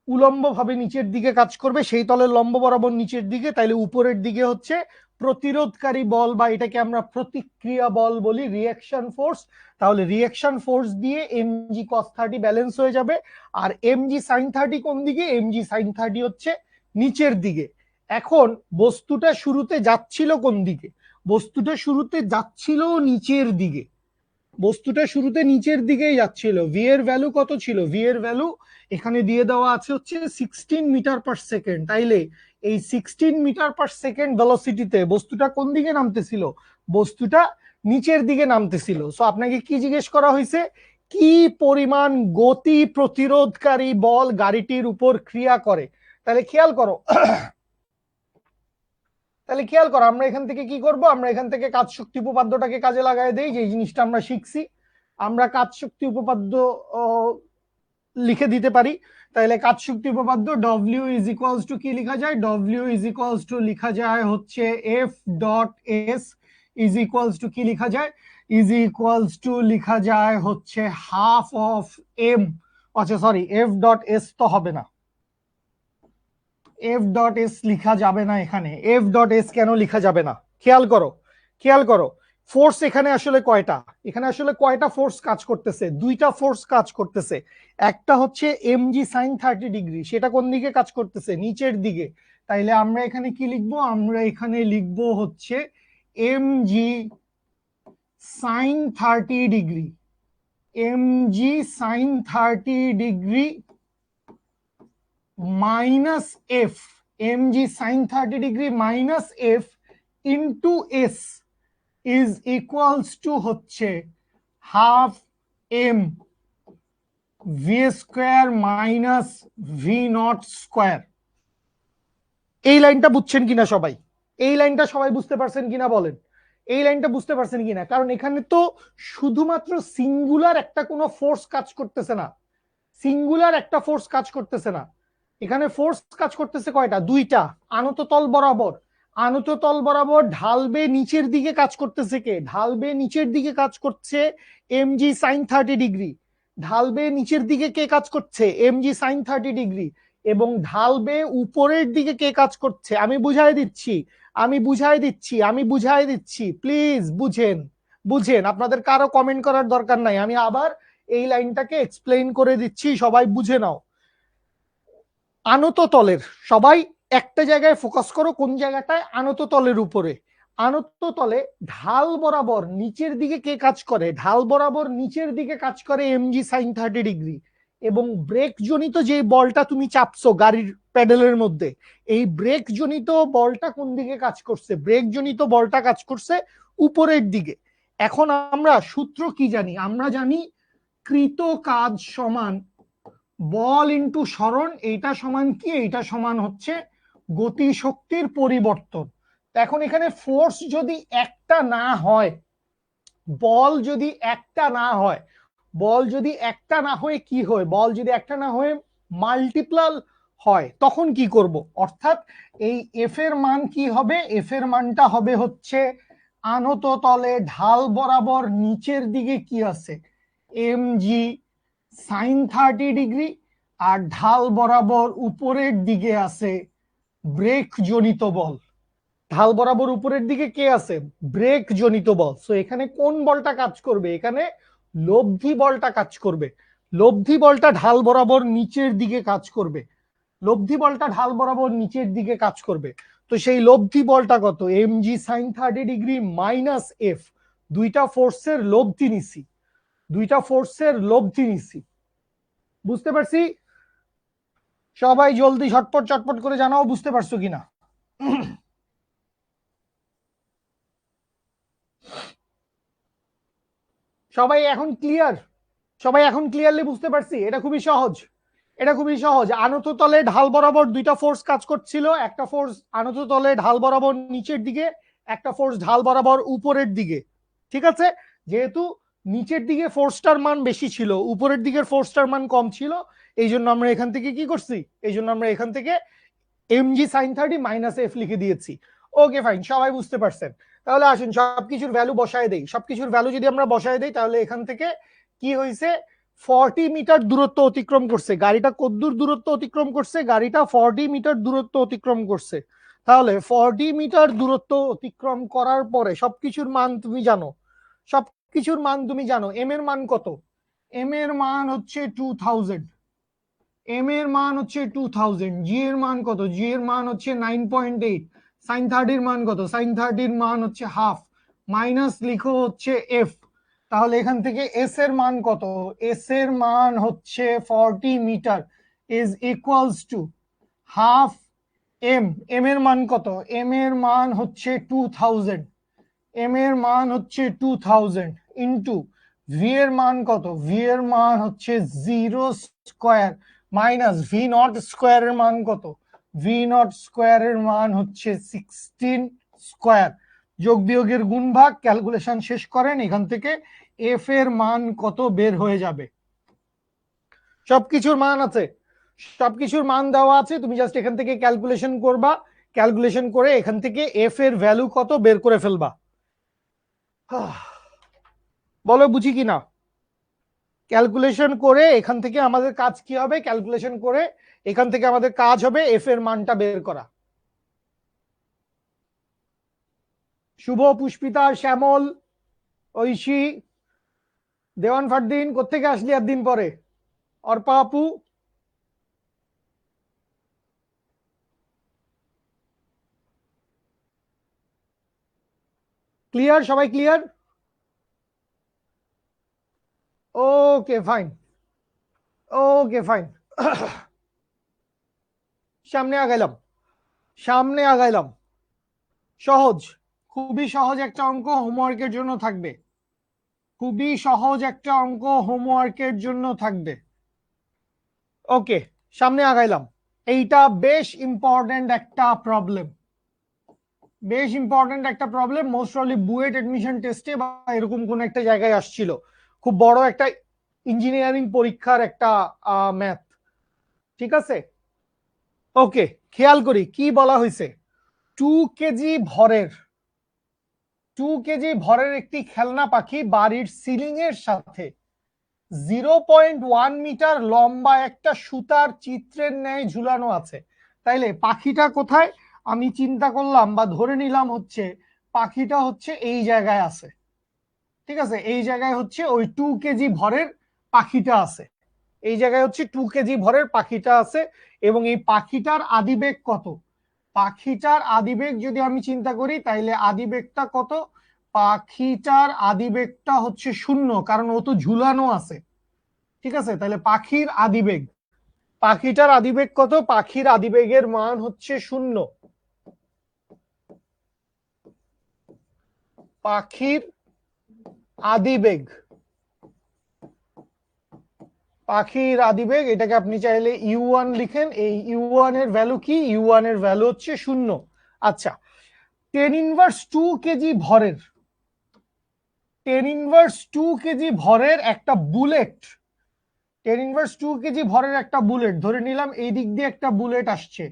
S1: উলম্ব ভাবে নিচের দিকে কাজ করবে, সেই তলের লম্ব বরাবর নিচের দিকে। তাইলে উপরের দিকে হচ্ছে প্রতিরোধকারী বল, বা এটাকে আমরা প্রতিক্রিয়া বল বলি, রিঅ্যাকশন ফোর্স। তাহলে রিঅ্যাকশন ফোর্স দিয়ে mg cos 30 ব্যালেন্স হয়ে যাবে। আর mg sin 30 কোন দিকে? mg sin 30 হচ্ছে নিচের দিকে। এখন বস্তুটা শুরুতে যাচ্ছিল কোন দিকে? বস্তুটা শুরুতে যাচ্ছিল নিচের দিকে। বস্তুটা শুরুতে নিচের দিকেই যাচ্ছিল। ভি এর ভ্যালু কত ছিল? ভি এর ভ্যালু এখানে দিয়ে দেওয়া আছে হচ্ছে 16 মিটার পার সেকেন্ড। তাইলে এই 16 মিটার পার সেকেন্ড ভেলোসিটিতে বস্তুটা কোন দিকে নামতেছিল? বস্তুটা নিচের দিকে নামতেছিল। সো আপনাকে কি জিজ্ঞেস করা হয়েছে? কি পরিমাণ গতি প্রতিরোধকারী বল গাড়িটির উপর ক্রিয়া করে? তাহলে খেয়াল করো, তাহলে খেয়াল করো আমরা এখান থেকে কি করব? আমরা এখান থেকে কাজ শক্তি উপপাদ্যটাকে কাজে লাগাই দেই, যে জিনিসটা আমরা শিখছি। আমরা কাজ শক্তি উপপাদ্য লিখে দিতে পারি। তাহলে কাজ শক্তি উপপাদ্য ডব্লিউ ইজ ইকুয়ালস টু কি লিখা যায়? ডব্লিউ ইজ ইকুয়ালস টু লিখা যায় হচ্ছে F dot S is equals to কি লিখা যায়? ইজ ইকুয়ালস টু লিখা যায় হচ্ছে হাফ অফ এম। আচ্ছা সরি, এফ ডট এস তো হবে না, এফ ডট এস লিখা যাবে না এখানে। এফ ডট এস কেন লিখা যাবে না? খেয়াল করো, খেয়াল করো, ফোর্স এখানে আসলে কয়টা? এখানে আসলে কয়টা ফোর্স কাজ করতেছে? দুইটা ফোর্স কাজ করতেছে। একটা হচ্ছে mg sin 30 ডিগ্রি, সেটা কোন দিকে কাজ করতেছে? নিচের দিকে। তাইলে আমরা এখানে কি লিখবো? আমরা এখানে লিখবো হচ্ছে mg sin 30 degree, mg sin 30 degree minus f, mg sin 30 degree minus f into s is equals to হচ্ছে half m v square minus v not square. এই লাইনটা বুঝছেন কিনা সবাই? এই লাইনটা সবাই বুঝতে পারছেন কিনা বলেন? এই লাইনটা বুঝতে পারছেন কিনা? কারণ এখানে তো শুধুমাত্র সিঙ্গুলার একটা কোনো ফোর্স কাজ করতেছে না, সিঙ্গুলার একটা ফোর্স কাজ করতেছে না। এখানে ফোর্স কাজ করতেছে কয়টা? দুইটা। আনত তল বরাবর, আনত তল বরাবর ঢালবে নিচের দিকে কাজ করতেছে কে? ঢালবে নিচের দিকে কাজ করছে mg sin 30 ডিগ্রি। ঢালবে নিচের দিকে কে কাজ করছে? mg sin 30 degree. এবং ঢালবে উপরের দিকে কে কাজ করছে? আমি বুঝাই দিচ্ছি, আমি বুঝাই দিচ্ছি, আমি বুঝাই দিচ্ছি, প্লিজ বুঝেন, বুঝেন। আপনাদের কারো কমেন্ট করার দরকার নাই, আমি আবার এই লাইনটাকে এক্সপ্লেইন করে দিচ্ছি, সবাই বুঝে নাও। আনত তলের, সবাই একটা জায়গায় ফোকাস করো, কোন জায়গাটায়? আনত তলের উপরে। আনত তলে ঢাল বরাবর নিচের দিকে কে কাজ করে? ঢাল বরাবর নিচের দিকে কাজ করে mg sin 30°। এবং ব্রেক জনিত যে বলটা তুমি চাপছো গাড়ির প্যাডেলের মধ্যে, এই ব্রেক জনিত বলটা কোন দিকে কাজ করছে? ব্রেক জনিত বলটা কাজ করছে উপরের দিকে। এখন আমরা সূত্র কি জানি? আমরা জানি কৃত কাজ সমান বল ইন্টু সরণ। এইটা সমান কি? এইটা সমান হচ্ছে গতি শক্তির পরিবর্তন। এখন এখানে ফোর্স যদি একটা না হয়, বল যদি একটা না হয়, বল যদি একটা না হয়ে কি হয়? বল যদি একটা না হয়ে মাল্টিপ্লাল হয়, তখন কি করব? অর্থাৎ এই এফ এর মান কি হবে? এফ এর মানটা হবে হচ্ছে আনত তলে ঢাল বরাবর নিচের দিকে কি আছে? mg sin 30°। আর ঢাল বরাবর উপরের দিকে আছে ব্রেক জনিত বল। ঢাল বরাবর উপরের দিকে কে আছে? ব্রেক জনিত বল। সো এখানে কোন বলটা কাজ করবে? এখানে লব্ধি বলটা কাজ করবে। লব্ধি বলটা ঢাল বরাবর নিচের দিকে কাজ করবে। লব্ধি বলটা ঢাল বরাবর নিচের দিকে কাজ করবে। তো সেই লব্ধি বলটা কত? mg sin 30° minus F. দুইটা ফোর্সের লব্ধি নিছি, দুইটা ফোর্সের লব্ধি নিছি। বুঝতে পারছি? সবাই জলদি ঝটপট চটপট করে জানাও বুঝতে পারছো কিনা। সবাই এখন ক্লিয়ার? সবাই এখন ক্লিয়ারলি বুঝতে পারছি? এটা খুবই সহজ, এটা খুবই সহজ। আনত তলে ঢাল বরাবর দুইটা ফোর্স কাজ করছিল। একটা ফোর্স আনত তলে ঢাল বরাবর নিচের দিকে, একটা ফোর্স ঢাল বরাবর উপরের দিকে। ঠিক আছে? যেহেতু নিচের দিকে ফোর্সটার মান বেশি ছিল, উপরের দিকের ফোর্সটার মান কম ছিল, এই জন্য আমরা এখান থেকে কি করছি? এই জন্য আমরা এখান থেকে mg sin 30 মাইনাস এফ লিখে দিয়েছি। ওকে ফাইন, সবাই বুঝতে পারছেন? তাহলে আসুন সবকিছুর ভ্যালু বসায় দেই। সবকিছুর ভ্যালু যদি আমরা বসায় দেই, তাহলে এখান থেকে কি হয়েছে? 40 মিটার দূরত্ব অতিক্রম করছে গাড়িটা। কতদূর দূরত্ব অতিক্রম করছে? গাড়িটা 40 মিটার দূরত্ব অতিক্রম করছে। তাহলে 40 মিটার দূরত্ব অতিক্রম করার পরে সবকিছুর মান তুমি জানো, সবকিছুর মান তুমি জানো। এম এর মান কত? এম এর মান হচ্ছে 2000। এম এর মান হচ্ছে 2000। জি এর মান কত? জি এর মান হচ্ছে 9.8। সাইন 30 মান কত? সাইন 30 মান হচ্ছে হাফ। মাইনাস লিখো হচ্ছে এফ। তাহলে এখান থেকে এস এর মান কত? এস এর মান হচ্ছে 40 metre is equals to half m. M এর মান কত? এম এর মান হচ্ছে 2000। এম এর মান হচ্ছে 2000 ইন্টু ভি এর মান কত? ভি এর মান হচ্ছে 0 square minus v not square এর মান কত? ভি নট স্কোয়ার এর মান হচ্ছে 16 স্কোয়ার। যোগ বিয়োগের গুণ ভাগ ক্যালকুলেশন শেষ করেন। এখান থেকে এফ এর মান কত বের হয়ে যাবে? সবকিছুর মান আছে, সবকিছুর মান দেওয়া আছে। তুমি জাস্ট এখান থেকে ক্যালকুলেশন করবা, ক্যালকুলেশন করে এখান থেকে এফ এর ভ্যালু কত বের করে ফেলবা। বলো বুঝি কিনা? ক্যালকুলেশন করে এখান থেকে আমাদের কাজ কি হবে? ক্যালকুলেশন করে এখান থেকে আমাদের কাজ হবে এফ এর মানটা বের করা। শুভ, পুষ্পিতা, শ্যামল, ঐশী, দেওয়ান ফারদিন, কোত্থেকে আসলি একদিন পরে? অর্পা আপু, ক্লিয়ার? সবাই clear? Okay fine, okay fine. সামনে আগাইলাম, সামনে আগাইলাম। সহজ, খুবই সহজ একটা অঙ্ক হোমওয়ার্কের জন্য থাকবে। খুবই সহজ একটা অঙ্ক হোমওয়ার্কের জন্য থাকবে। ওকে, সামনে আগাইলাম। এইটা বেশ ইম্পর্টেন্ট একটা প্রবলেম, বেশ ইম্পর্টেন্ট একটা problem. Most probably BUET admission টেস্টে বা এরকম কোন একটা জায়গায় আসছিল। খুব বড় একটা ইঞ্জিনিয়ারিং পরীক্ষার একটা ম্যাথ। ঠিক আছে? ওকে, খেয়াল করি কি বলা হয়েছে। 2 কেজি ভরের, 2 কেজি ভরের একটি খেলনা পাখি বাড়ির সিলিং এর সাথে 0.1 মিটার লম্বা একটা সুতার চিত্রের ন্যায় ঝুলানো আছে। তাইলে পাখিটা কোথায়? আমি চিন্তা করলাম বা ধরে নিলাম হচ্ছে পাখিটা হচ্ছে এই জায়গায় আছে। ঠিক আছে? এই জায়গায় হচ্ছে ওই 2 কেজি ভরের পাখিটা আছে। এই জায়গায় হচ্ছে 2 কেজি ভরের পাখিটা আছে। এবং এই পাখিটার আদিবেগ কত? পাখিটার আদিবেগ যদি আমি চিন্তা করি তাইলে আদিবেগটা কত? পাখিটার আদিবেগটা হচ্ছে 0, কারণ ও তো ঝুলানো আছে। ঠিক আছে, তাহলে পাখির আদিবেগ, পাখিটার আদিবেগ কত? পাখির আদিবেগের মান হচ্ছে 0। পাখির আদিবেগ, পাখির আদিবেগ, এটাকে আপনি চাইলে u1 লিখেন। এই u1 এর ভ্যালু কি? u1 এর ভ্যালু হচ্ছে 0। আচ্ছা, 10^2 কেজি ভরের, 10^2 কেজি ভরের একটা বুলেট, 10^2 কেজি ভরের একটা বুলেট ধরে নিলাম, এই দিক দিয়ে একটা বুলেট আসছে।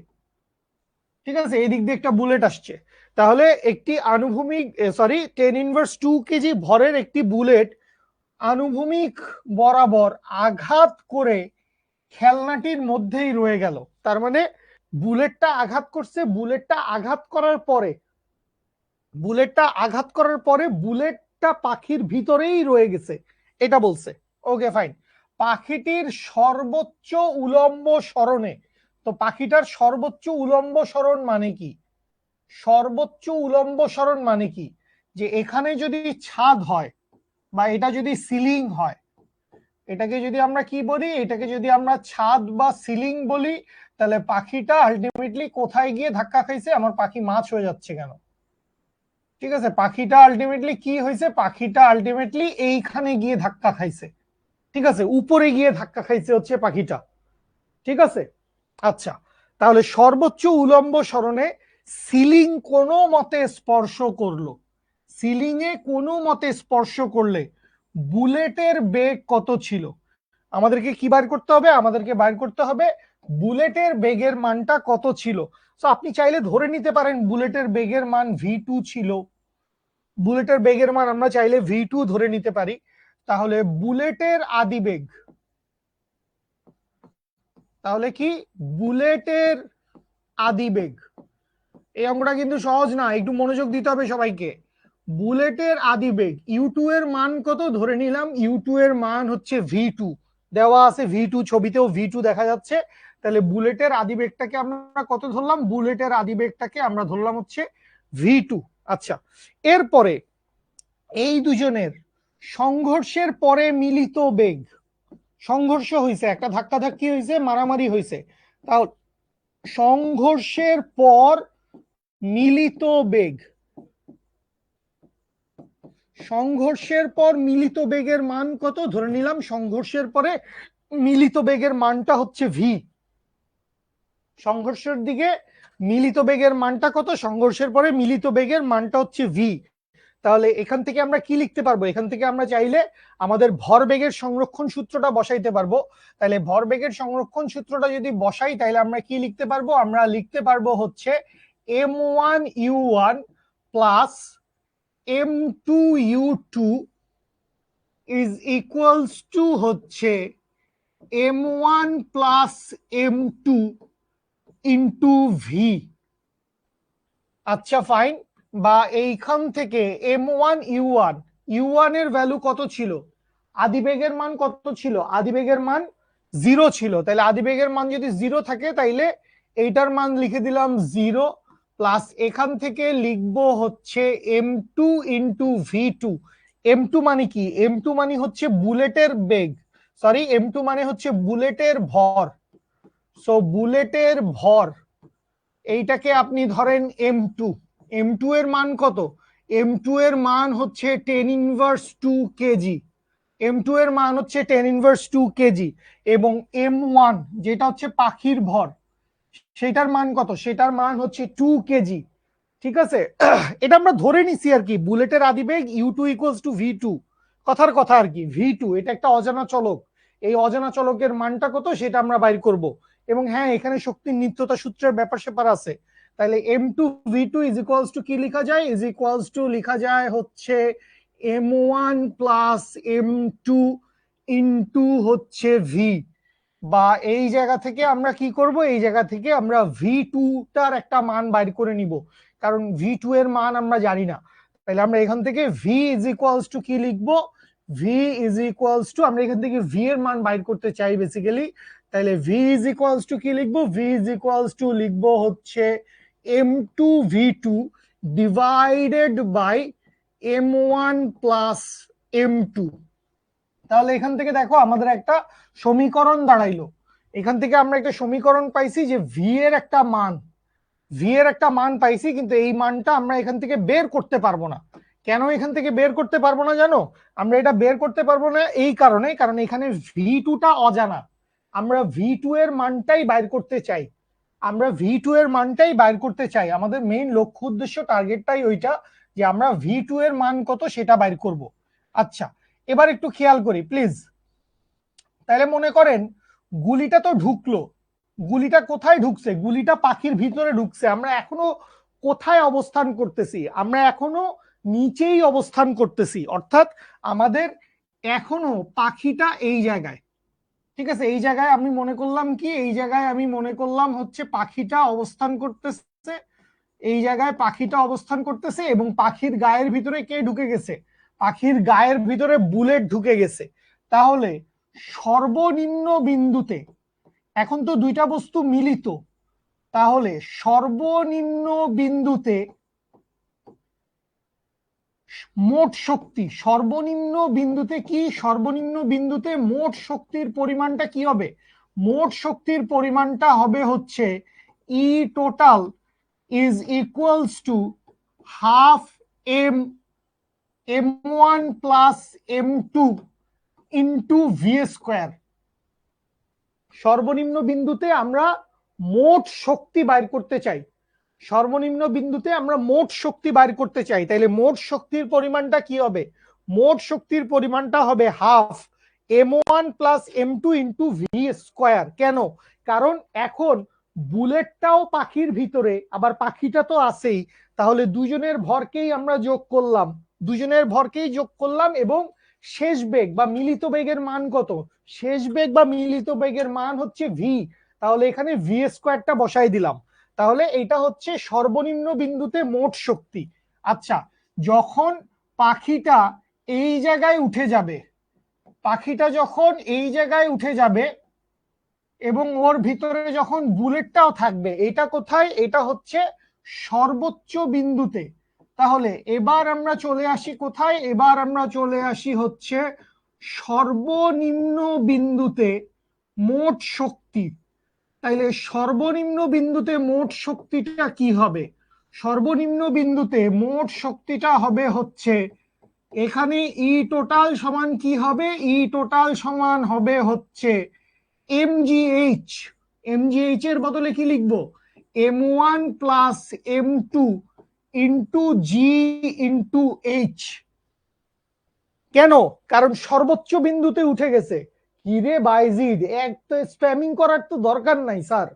S1: ঠিক আছে, এই দিক দিয়ে একটা বুলেট আসছে। তাহলে একটি আনুভূমিক, সরি, 10^2 কেজি ভরের একটি বুলেট আনুভূমিক বরাবর আঘাত করে খেলনাটির মধ্যেই রয়ে গেল। তার মানে বুলেটটা আঘাত করছে, বুলেটটা আঘাত করার পরে, বুলেটটা আঘাত করার পরে বুলেটটা পাখির ভিতরেই রয়ে গেছে, এটা বলছে। Okay fine. পাখিটির সর্বোচ্চ উলম্ব সরণে, তো পাখিটার সর্বোচ্চ উলম্ব সরণ মানে কি? সর্বোচ্চ উলম্ব সরণ মানে কি? যে এখানে যদি ছাদ হয় বা এটা যদি সিলিং হয়, এটাকে যদি আমরা কি বলি, এটাকে যদি আমরা ছাদ বা সিলিং বলি, তাহলে পাখিটা আলটিমেটলি কোথায় গিয়ে ধাক্কা খাইছে? আমার পাখি মাছ হয়ে যাচ্ছে কেন? ঠিক আছে, পাখিটা আলটিমেটলি কি হয়েছে? পাখিটা আলটিমেটলি এইখানে গিয়ে ধাক্কা খাইছে। ঠিক আছে, উপরে গিয়ে ধাক্কা খাইছে হচ্ছে পাখিটা। ঠিক আছে, আচ্ছা, তাহলে সর্বোচ্চ উলম্ব সরণে সিলিং কোনো মতে স্পর্শ করলো, সিলিং এ কোনো মতে স্পর্শ করলে বুলেটের বেগ কত ছিল? আমাদেরকে কি বার করতে হবে? আমাদেরকে বার করতে হবে বুলেটের বেগের মানটা কত ছিল। তো আপনি চাইলে ধরে নিতে পারেন বুলেটের বেগের মান v2 ছিল, বুলেটের বেগের মান আমরা চাইলে v2 ধরে নিতে পারি। তাহলে বুলেটের আদিবেগ, তাহলে কি বুলেটের আদিবেগ, এই অঙ্কটা কিন্তু সহজ না, একটু মনোযোগ দিতে হবে সবাইকে। বুলেটের আদিবেগ u2 এর মান কত? ধরে নিলাম u2 এর মান হচ্ছে v2, দেওয়া আছে v2, ছবিতেও v2 দেখা যাচ্ছে। তাহলে বুলেটের আদিবেগটাকে আমরা কত ধরলাম? বুলেটের আদিবেগটাকে আমরা ধরলাম হচ্ছে v2। আচ্ছা, এরপরে এই দুজনের সংঘর্ষের পরে মিলিত বেগ, সংঘর্ষ হয়েছে, একটা ধাক্কাধাক্কি হয়েছে, মারামারি হয়েছে, তাও সংঘর্ষের পর মিলিত বেগ, সংঘর্ষের পর মিলিত বেগের মান কত? ধরে নিলাম সংঘর্ষের পরে মিলিত বেগের মানটা হচ্ছে ভি। সংঘর্ষের দিকে মিলিত বেগের মানটা কত? সংঘর্ষের পরে মিলিত বেগের মানটা হচ্ছে ভি। তাহলে এখান থেকে আমরা কি লিখতে পারবো? এখান থেকে আমরা চাইলে আমাদের ভরবেগের সংরক্ষণ সূত্রটা বসাইতে পারবো। তাহলে ভরবেগের সংরক্ষণ সূত্রটা যদি বসাই, তাহলে আমরা কি লিখতে পারবো? আমরা লিখতে পারবো হচ্ছে m1u1 plus m2u2 is equals to হচ্ছে m1 plus m2 into V. আচ্ছা ফাইন। বা এইখান থেকে m1u1 এর ভ্যালু কত ছিল? আদিবেগের মান কত ছিল? আদিবেগের মান 0 ছিল। তাহলে আদিবেগের মান যদি 0 থাকে, তাইলে এইটার মান লিখে দিলাম 0, প্লাস এখান থেকে লিখবো হচ্ছে m2 ইন্টু v2। m2 মানে কি? m2 মানে হচ্ছে বুলেটের বেগ, সরি, m2 মানে হচ্ছে বুলেটের ভর। সো বুলেটের ভর, এইটাকে আপনি ধরেন m2, m2 এর মান কত? m2 এর মান হচ্ছে 10^2 কেজি, m2 এর মান হচ্ছে 10^2 কেজি। এবং m1 যেটা হচ্ছে পাখির ভর, সেটার মান কত? সেটার মান হচ্ছে 2 কেজি। ঠিক আছে, এটা আমরা ধরে নিছি আর কি, বুলেটের আদিবেগ u2 ইকুয়ালস টু v2, কথার কথা আর কি, v2 এটা একটা অজানা চলক, এই অজানা চলকের মানটা কত সেটা আমরা বাইর করব। এবং হ্যাঁ, এখানে শক্তির নিত্যতা সূত্রের ব্যাপার স্যাপার আছে। তাহলে m2 v2 is equals to কি লিখা যায়? ইজ ইকুয়ালস টু লিখা যায় হচ্ছে m1 প্লাস m2 ইনটু হচ্ছে v। বা এই জায়গা থেকে আমরা কি করব? এই জায়গা থেকে আমরা v2 টার একটা মান বাইর করে নিব, কারণ v2 এর মান আমরা জানি না। তাহলে আমরা এখান থেকে v ইজ ইকুয়ালস টু কি লিখবো? v ইজ ইকুয়ালস টু, আমরা এখান থেকে v এর মান বাইর করতে চাই বেসিক্যালি। তাহলে v ইজ ইকুয়ালস টু কি লিখবো? v ইজ ইকুয়ালস টু লিখবো হচ্ছে m2v2 divided by m1 plus m2। তাহলে এখান থেকে দেখো আমাদের একটা সমীকরণ দাঁড়াইলো। এখান থেকে আমরা একটা সমীকরণ পাইছি যে ভি এর একটা মান পাইছি, কিন্তু এই মানটা আমরা এখান থেকে বের করতে পারবো না। কেন এখান থেকে বের করতে পারবো না জানো? আমরা এটা বের করতে পারবো না এই কারণে, কারণ এখানে ভি2টা অজানা। আমরা ভি2 এর মানটাই বাইর করতে চাই। আমাদের মেইন লক্ষ্য উদ্দেশ্য টার্গেটটাই ওইটা, যে আমরা ভি2 এর মান কত সেটা বাইর করব। আচ্ছা, এবার একটু খেয়াল করি প্লিজ। তাহলে মনে করেন গুলিটা তো ঢুকলো, গুলিটা কোথায় ঢুকছে? গুলিটা পাখির ভিতরে ঢুকছে। আমরা এখনো কোথায় অবস্থান করতেছি? আমরা এখনো নিচেই অবস্থান করতেছি, অর্থাৎ আমাদের এখনো পাখিটা এই জায়গায়। ঠিক আছে, এই জায়গায় আমি মনে করলাম কি, এই জায়গায় আমি মনে করলাম হচ্ছে পাখিটা অবস্থান করতেছে। এই জায়গায় পাখিটা অবস্থান করতেছে এবং পাখির গায়ের ভিতরে কে ঢুকে গেছে? পাখির গায়ের ভিতরে বুলেট ঢুকে গেছে। তাহলে সর্বনিম্ন বিন্দুতে, এখন তো দুইটা বস্তু মিলিত, তাহলে সর্বনিম্ন বিন্দুতে মোট শক্তি, সর্বনিম্ন বিন্দুতে কি, সর্বনিম্ন বিন্দুতে মোট শক্তির পরিমাণটা কি হবে? মোট শক্তির পরিমাণটা হবে হচ্ছে e total is equals to half m1 plus m2 into v square. সর্বনিম্ন বিন্দুতে আমরা মোট শক্তি বাইর করতে চাই, সর্বনিম্ন বিন্দুতে আমরা মোট শক্তি বাইর করতে চাই। তাইলে মোট শক্তির পরিমাণটা কি হবে? মোট শক্তির পরিমাণটা হবে half m1 plus m2 into v square. কেন? কারণ এখন বুলেটটাও পাখির ভিতরে, আবার পাখিটা তো আছেই। তাহলে দুজনের ভরকেই আমরা যোগ করলাম, এবং শেষ বেগ বা মিলিত বেগের মান কত? শেষ বেগ বা মিলিত বেগের মান হচ্ছে ভি। তাহলে এখানে ভি স্কোয়ারটা বসাই দিলাম। তাহলে এটা হচ্ছে সর্বনিম্ন বিন্দুতে মোট শক্তি। আচ্ছা, যখন পাখিটা এই জায়গায় উঠে যাবে, পাখিটা যখন এই জায়গায় উঠে যাবে এবং ওর ভিতরে যখন বুলেটটাও থাকবে, এটা কোথায়? এটা হচ্ছে সর্বোচ্চ বিন্দুতে। তাহলে এবার আমরা চলে আসি কোথায়? এবার আমরা চলে আসি হচ্ছে সর্বনিম্ন বিন্দুতে মোট শক্তি। তাইলে সর্বনিম্ন বিন্দুতে মোট শক্তিটা কি হবে? সর্বনিম্ন বিন্দুতে মোট শক্তিটা হবে হচ্ছে, এখানে ই টোটাল সমান কি হবে? ই টোটাল সমান হবে হচ্ছে mgh। mgh এর বদলে কি লিখবো? m1 plus m2 into g into H. কেন? কারণ সর্বোচ্চ বিন্দুতে উঠে গেছে। কি রে বাইজিদ, এক তো স্প্যামিং করার তো দরকার নাই স্যার,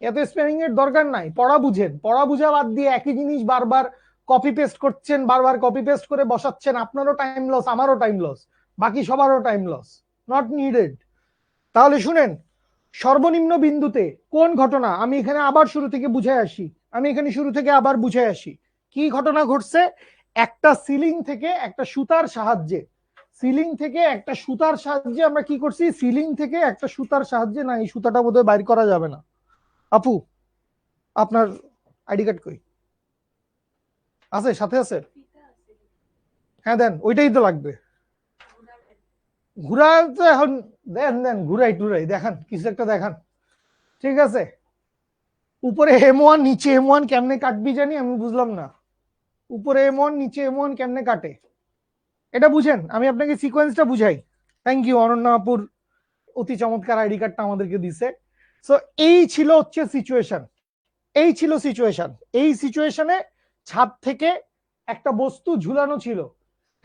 S1: এত স্প্যামিং এর দরকার নাই। পড়া বুঝেন, পড়া বুঝা বাদ দিয়ে একই জিনিস বারবার কপি পেস্ট করছেন, বারবার কপি পেস্ট করে বসাচ্ছেন। আপনারও টাইম লস, আমারও টাইম লস, বাকি সবারও টাইম লস, নট নিডেড। তাহলে শুনেন, সর্বনিম্ন বিন্দুতে কোন ঘটনা, আমি এখানে আবার শুরু থেকে বুঝে আসি, কি ঘটনা ঘটছে? একটা সিলিং থেকে একটা সুতার সাহায্যে, আমরা কি করছি? সিলিং থেকে একটা সুতার সাহায্যে, না এই সুতাটা বোধহয় বাইর করা যাবে না। আপু, আপনার আইডি কার্ড কই? আছে সাথে? আছে? হ্যাঁ দেন, ওইটাই তো লাগবে। ঘুরাই তো এখন, দেন ঘুরাই টুরাই দেখান, কিছু একটা দেখান। ঠিক আছে, উপরে m1 নিচে m1 কেমনে কাটবি জানি, আমি বুঝলাম না। উপরে m1 নিচে m1 কেমনে কাটে এটা বুঝেন, আমি আপনাকে সিকোয়েন্সটা বুঝাই। থ্যাংক ইউ, অনন্যা আপুর অতি চমৎকার আইডি কার্ডটা আমাদেরকে দিছে। সো এই ছিল হচ্ছে সিচুয়েশন, এই সিচুয়েশনে ছাদ থেকে একটা বস্তু ঝুলানো ছিল।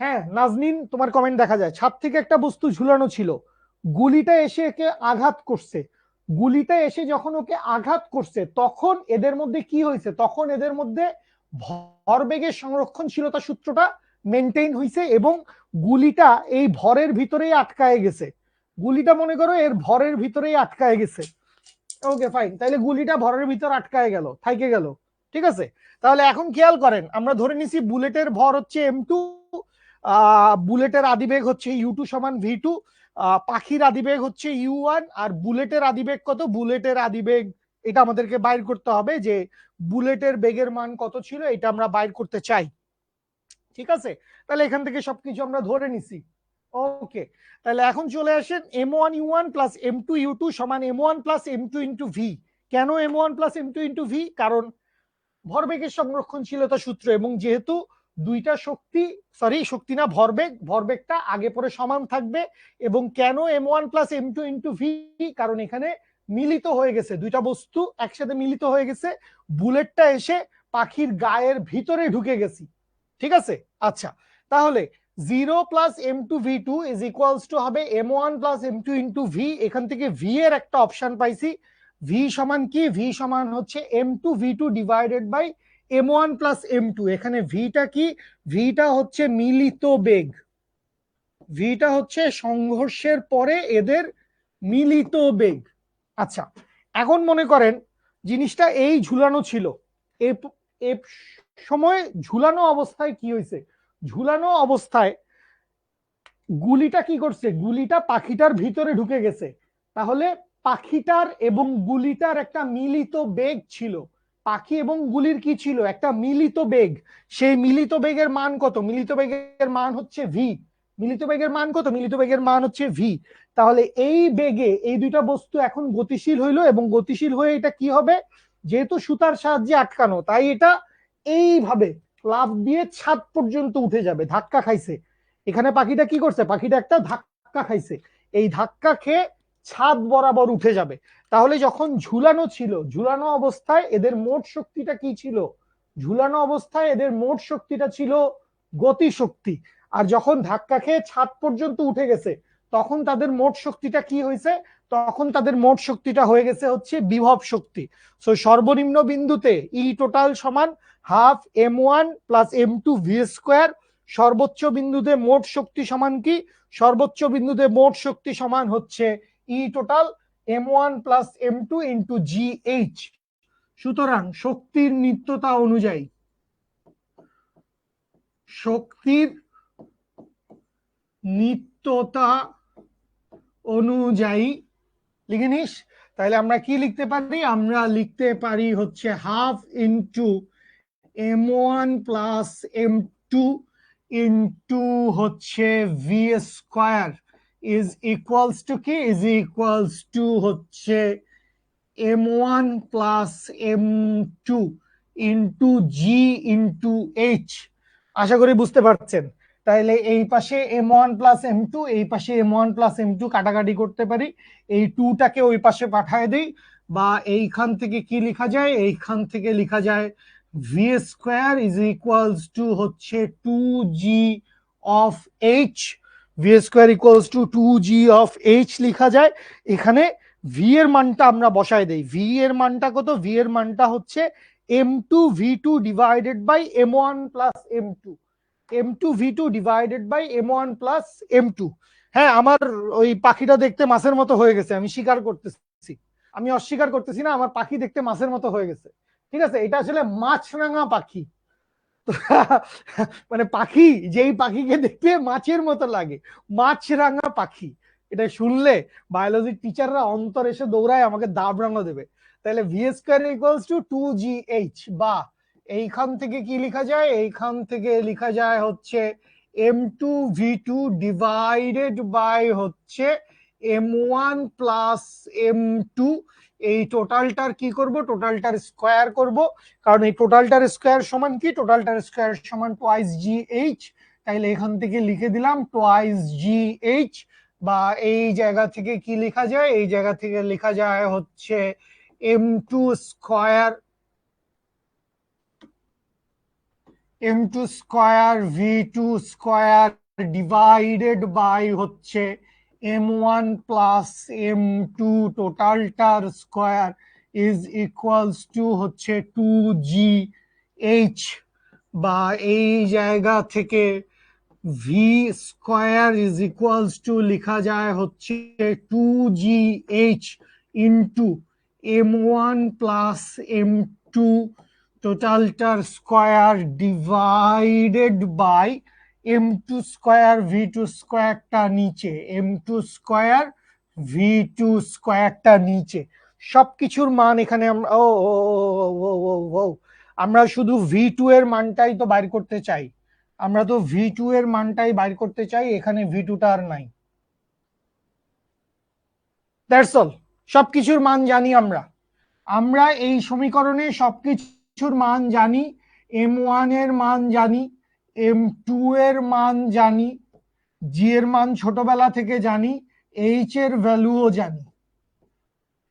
S1: হ্যাঁ নাজনীন, তোমার কমেন্ট দেখা যায়, ছাদ থেকে একটা বস্তু ঝুলানো ছিল। গুলিটা এসে একে আঘাত করছে। গুলিটা এসে যখন ওকে আঘাত করছে, তখন এদের মধ্যে কি হয়েছে? তখন এদের মধ্যে ভরবেগের সংরক্ষণশীলতা সূত্রটা মেনটেইন হয়েছে এবং গুলিটা এই ভরের ভিতরেই আটকায় গেছে। গুলিটা মনে করো এর ভরের ভিতরেই আটকায় গেছে। ওকে ফাইন, তাহলে গুলিটা ভরের ভিতর আটকায় গেল, থাইকে গেল। ঠিক আছে, তাহলে এখন খেয়াল করেন, আমরা ধরে নিছি বুলেটের ভর হচ্ছে m2, বুলেটের আদিবেগ হচ্ছে u2 সমান v2, পাখির আদিবেগ হচ্ছে u1, আর বুলেটের আদিবেগ কত? বুলেটের আদিবেগ এটা আমাদেরকে বাইর করতে হবে যে বুলেটের বেগের মান কত ছিল, এটা আমরা বাইর করতে চাই। ঠিক আছে, তাহলে এখান থেকে সবকিছু আমরা ধরে নিছি। ওকে, তাহলে এখন চলে আসেন m1u1 প্লাস m2u2 সমান m1 plus m2 into V. কেন m1 plus m2 into V? কারণ ভরবেগের সংরক্ষণশীলতা সূত্র, এবং যেহেতু দুইটা শক্তি, সরি শক্তি না, ভরবেগটা আগে পরে সমান থাকবে। এবং কেন m1 plus m2 into V? কারণ এখানে মিলিত হয়ে গেছে, দুইটা বস্তু একসাথে মিলিত হয়ে গেছে, বুলেটটা এসে পাখির গায়ের ভিতরে ঢুকে গেছি। ঠিক আছে, আচ্ছা, তাহলে 0 plus m2 v2 is equals to হবে m1 plus m2 into V. এখান থেকে ভি এর একটা অপশন পাইছি। ভি সমান কি? ভি সমান হচ্ছে m2 v2 divided by m1 plus m2। এখানে ভিটা কি? ভিটা হচ্ছে মিলিত বেগ, ভিটা হচ্ছে সংঘর্ষের পরে এদের মিলিত বেগ। আচ্ছা, এখন মনে করেন জিনিসটা এই ঝুলানো ছিল, এ সময় ঝুলানো অবস্থায় কি হয়েছে? ঝুলানো অবস্থায় গুলিটা কি করছে? গুলিটা পাখিটার ভিতরে ঢুকে গেছে। তাহলে পাখিটার এবং গুলিটার একটা মিলিত বেগ ছিল। পাখি এবং গুলির কি ছিল? একটা মিলিত বেগ। সেই মিলিত বেগের মান কত? মিলিত বেগের মান হচ্ছে ভি। মিলিত বেগের মান কত? মিলিত বেগের মান হচ্ছে ভি। তাহলে এই বেগে এই দুইটা বস্তু এখন গতিশীল হইলো, এবং গতিশীল হয়ে এটা কি হবে? যেহেতু সুতার সাহায্যে আটকানো, তাই এটা এইভাবে লাফ দিয়ে ছাদ পর্যন্ত উঠে যাবে। ধাক্কা খাইছে, এখানে পাখিটা কি করছে? পাখিটা একটা ধাক্কা খাইছে, এই ধাক্কা খেয়ে ছাদ বরাবর উঠে যাবে। তাহলে যখন ঝুলানো ছিল, ঝুলানো অবস্থায় এদের মোট শক্তিটা কি ছিল? ঝুলানো অবস্থায় এদের মোট শক্তিটা ছিল গতি শক্তি। আর যখন ধাক্কা খেয়ে ছাদ পর্যন্ত উঠে গেছে, তখন তাদের মোট শক্তিটা কি হয়েছে? তখন তাদের মোট শক্তিটা হয়ে গেছে হচ্ছে বিভব শক্তি। সো সর্বনিম্ন বিন্দুতে ই টোটাল সমান half m1 plus m2 V square. সর্বোচ্চ বিন্দুতে মোট শক্তি সমান কি? সর্বোচ্চ বিন্দুতে মোট শক্তি সমান হচ্ছে e total m1 plus m2 into g h. সুতরাং শক্তির নিত্যতা অনুযায়ী, শক্তির নিত্যতা অনুযায়ী লিখে নিস। তাহলে আমরা কি লিখতে পারি? আমরা লিখতে পারি হচ্ছে half into m1 plus m2 into হচ্ছে v square is equals to কি? ইজ ইকুয়ালস টু হচ্ছে m1 plus m2 into g into h. আশা করি বুঝতে পারছেন। তাহলে এই পাশে m1 প্লাস m2, এই পাশে m1 প্লাস m2 কাটাকাটি করতে পারি, এই টুটাকে ওই পাশে পাঠায় দিই। বা এইখান থেকে কি লেখা যায়? এইখান থেকে লেখা যায় V square is equals to হচ্ছে 2g of H. V square equals to 2g of H লেখা যায়। এখানে ভি এর মানটা আমরা বসায় দেই। ভি এর মানটা কত? ভি এর মানটা হচ্ছে m2 v2 divided by m1 plus m2। m2 v2 divided by m1 plus m2। হ্যাঁ, আমার ওই পাখিটা দেখতে মাছের মতো হয়ে গেছে, আমি স্বীকার করতেছি, আমি অস্বীকার করতেছি না, আমার পাখি দেখতে মাছের মতো হয়ে গেছে। ঠিক আছে, এটা আসলে মাছরাঙা পাখি। মানে পাখি, যেই পাখিকে দেখতে মাছের মতো লাগে, মাছরাঙা পাখি, এটা শুনলে বায়োলজির টিচাররা অন্তর এসে দৌড়ায় আমাকে দাবড়ানো দেবে। তাহলে V square equals to 2gh। বা এইখান থেকে কি লেখা যায়? এইখান থেকে লেখা যায় হচ্ছে m2 v2 ডিভাইডেড বাই হচ্ছে m1 প্লাস m2। এই টোটালটার কি করব? টোটালটার স্কোয়ার করব, কারণ এই টোটালটার স্কোয়ার সমান কি? টোটালটার স্কোয়ার সমান টোয়াইস জি এইচ। তাইলে এখান থেকে লিখে দিলাম টোয়াইস জি এইচ। বা এই জায়গা থেকে কি লেখা যায়? এই জায়গা থেকে লেখা যায় হচ্ছে m2 square, m2 square v2 square divided by হচ্ছে m1 প্লাস m2 টোটালটার স্কোয়ার ইজ ইকুয়ালস টু হচ্ছে 2gh। বা এই জায়গা থেকে v square is equals to লেখা যায় হচ্ছে 2gh into m1 plus m2 টোটালটার square divided by m2 square v2 স্কোয়ারটা নিচে, m2 স্কোয়ার v2 স্কোয়ারটা নিচে। সবকিছুর মান এখানে আমরা ও ও ও ও ও ও আমরা শুধু V2 এর মানটাই তো বাইর করতে চাই। আমরা তো V2 এর মানটাই বাইর করতে চাই, এখানে V2 টা আর নাই। That's all. সবকিছুর মান জানি আমরা। আমরা এই সমীকরণে সবকিছুর মান জানি। M1 এর মান জানি, M2 এর মান জানি, জি এর মান ছোটবেলা থেকে জানি, এইচ এর ভ্যালুও জানি।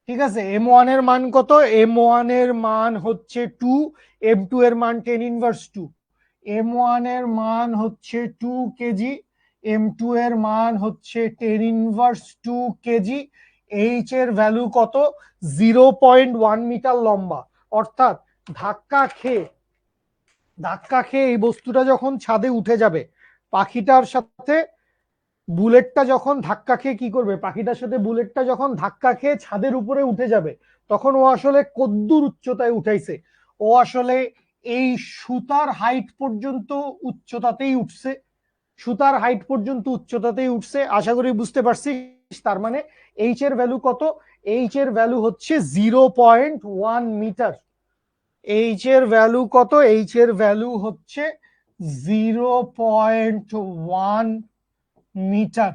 S1: ঠিক আছে, M1 এর মান কত? M1 এর মান হচ্ছে 2, M2 এর মান 10 ইনভার্স 2। M1 এর মান হচ্ছে 2 কেজি, M2 এর মান হচ্ছে 10 ইনভার্স 2 কেজি। এইচ এর ভ্যালু কত? 0.1 মিটার লম্বা। অর্থাৎ ধাক্কা খেয়ে ধাক্কা খেয়ে এই বস্তুটা যখন ছাদে উঠে যাবে, পাখিটার সাথে বুলেটটা যখন ধাক্কা খেয়ে কি করবে, পাখিটার সাথে বুলেটটা যখন ধাক্কা খেয়ে ছাদের উপরে উঠে যাবে, তখন ও আসলে কদ্দুর উচ্চতায় উঠাইছে? ও আসলে এই সুতার হাইট পর্যন্ত উচ্চতাতেই উঠছে। সুতার হাইট পর্যন্ত উচ্চতাতেই উঠছে, আশা করি বুঝতে পারছিস। তার মানে এইচ এর ভ্যালু কত? এইচ এর ভ্যালু হচ্ছে 0.1 মিটার। এইচ এর ভ্যালু কত? এইচ এর ভ্যালু হচ্ছে 0.1 মিটার।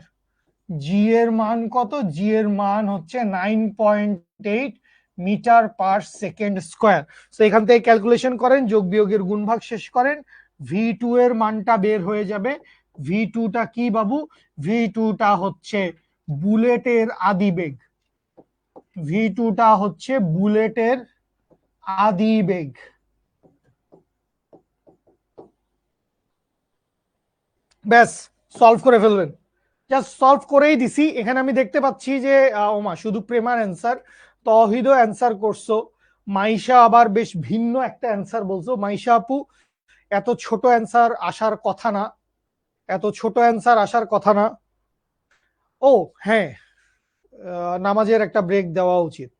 S1: জি এর মান কত? জি এর মান হচ্ছে 9.8 মিটার/সেকেন্ড স্কোয়ার। তো এখান থেকে ক্যালকুলেশন করেন, যোগ বিয়োগের গুণভাগ শেষ করেন, V2 এর মানটা বের হয়ে যাবে। V2 টা কি বাবু? V2 টা হচ্ছে বুলেটের আদিবেগ। V2 টা হচ্ছে বুলেটের আদিবেগ। ব্যাস, সলভ করে ফেলবেন। জাস্ট সলভ করেই দিছি। এখানে আমি দেখতে পাচ্ছি যে ওমা শুধু প্রেমার অ্যান্সার, তহিদও অ্যান্সার করছো, মাইশা আবার বেশ ভিন্ন একটা অ্যান্সার বলছো। মাইশা আপু, এত ছোট অ্যান্সার আসার কথা না, এত ছোট অ্যান্সার আসার কথা না। ও হ্যাঁ, নামাজের একটা ব্রেক দেওয়া উচিত,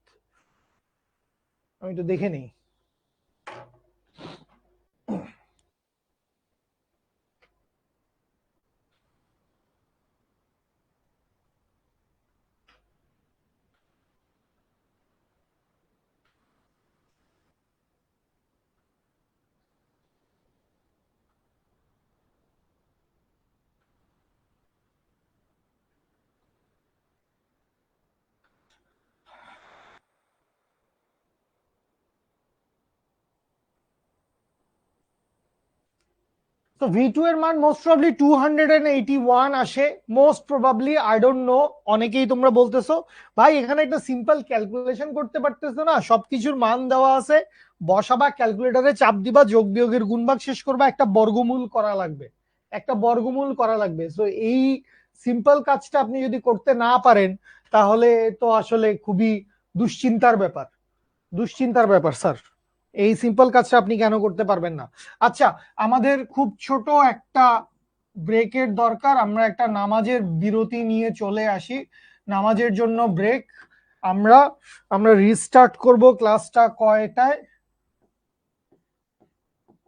S1: আমি তো দেখে নিই। তো V2 এর মান মোস্ট প্রবাবলি 281 আসে, most probably, I don't know. অনেকেই তোমরা বলতেছো ভাই এখানে একটা সিম্পল ক্যালকুলেশন করতে পারতেছো না, সবকিছুর মান দেওয়া আছে, বসাবা, ক্যালকুলেটরে চাপ দিবা, যোগ বিয়োগের গুণভাগ শেষ করবা, একটা বর্গমূল করা লাগবে, একটা বর্গমূল করা লাগবে। তো এই সিম্পল কাজটা আপনি যদি করতে না পারেন, তাহলে তো আসলে খুবই দুশ্চিন্তার ব্যাপার, দুশ্চিন্তার ব্যাপার স্যার। এই সিম্পল কাজটা আপনি কেন করতে পারবেন না? আচ্ছা, আমাদের খুব ছোট একটা ব্রেকের দরকার, আমরা একটা নামাজের বিরতি নিয়ে চলে আসি। নামাজের জন্য ব্রেক। আমরা আমরা রিস্টার্ট করব ক্লাসটা কয়টায়?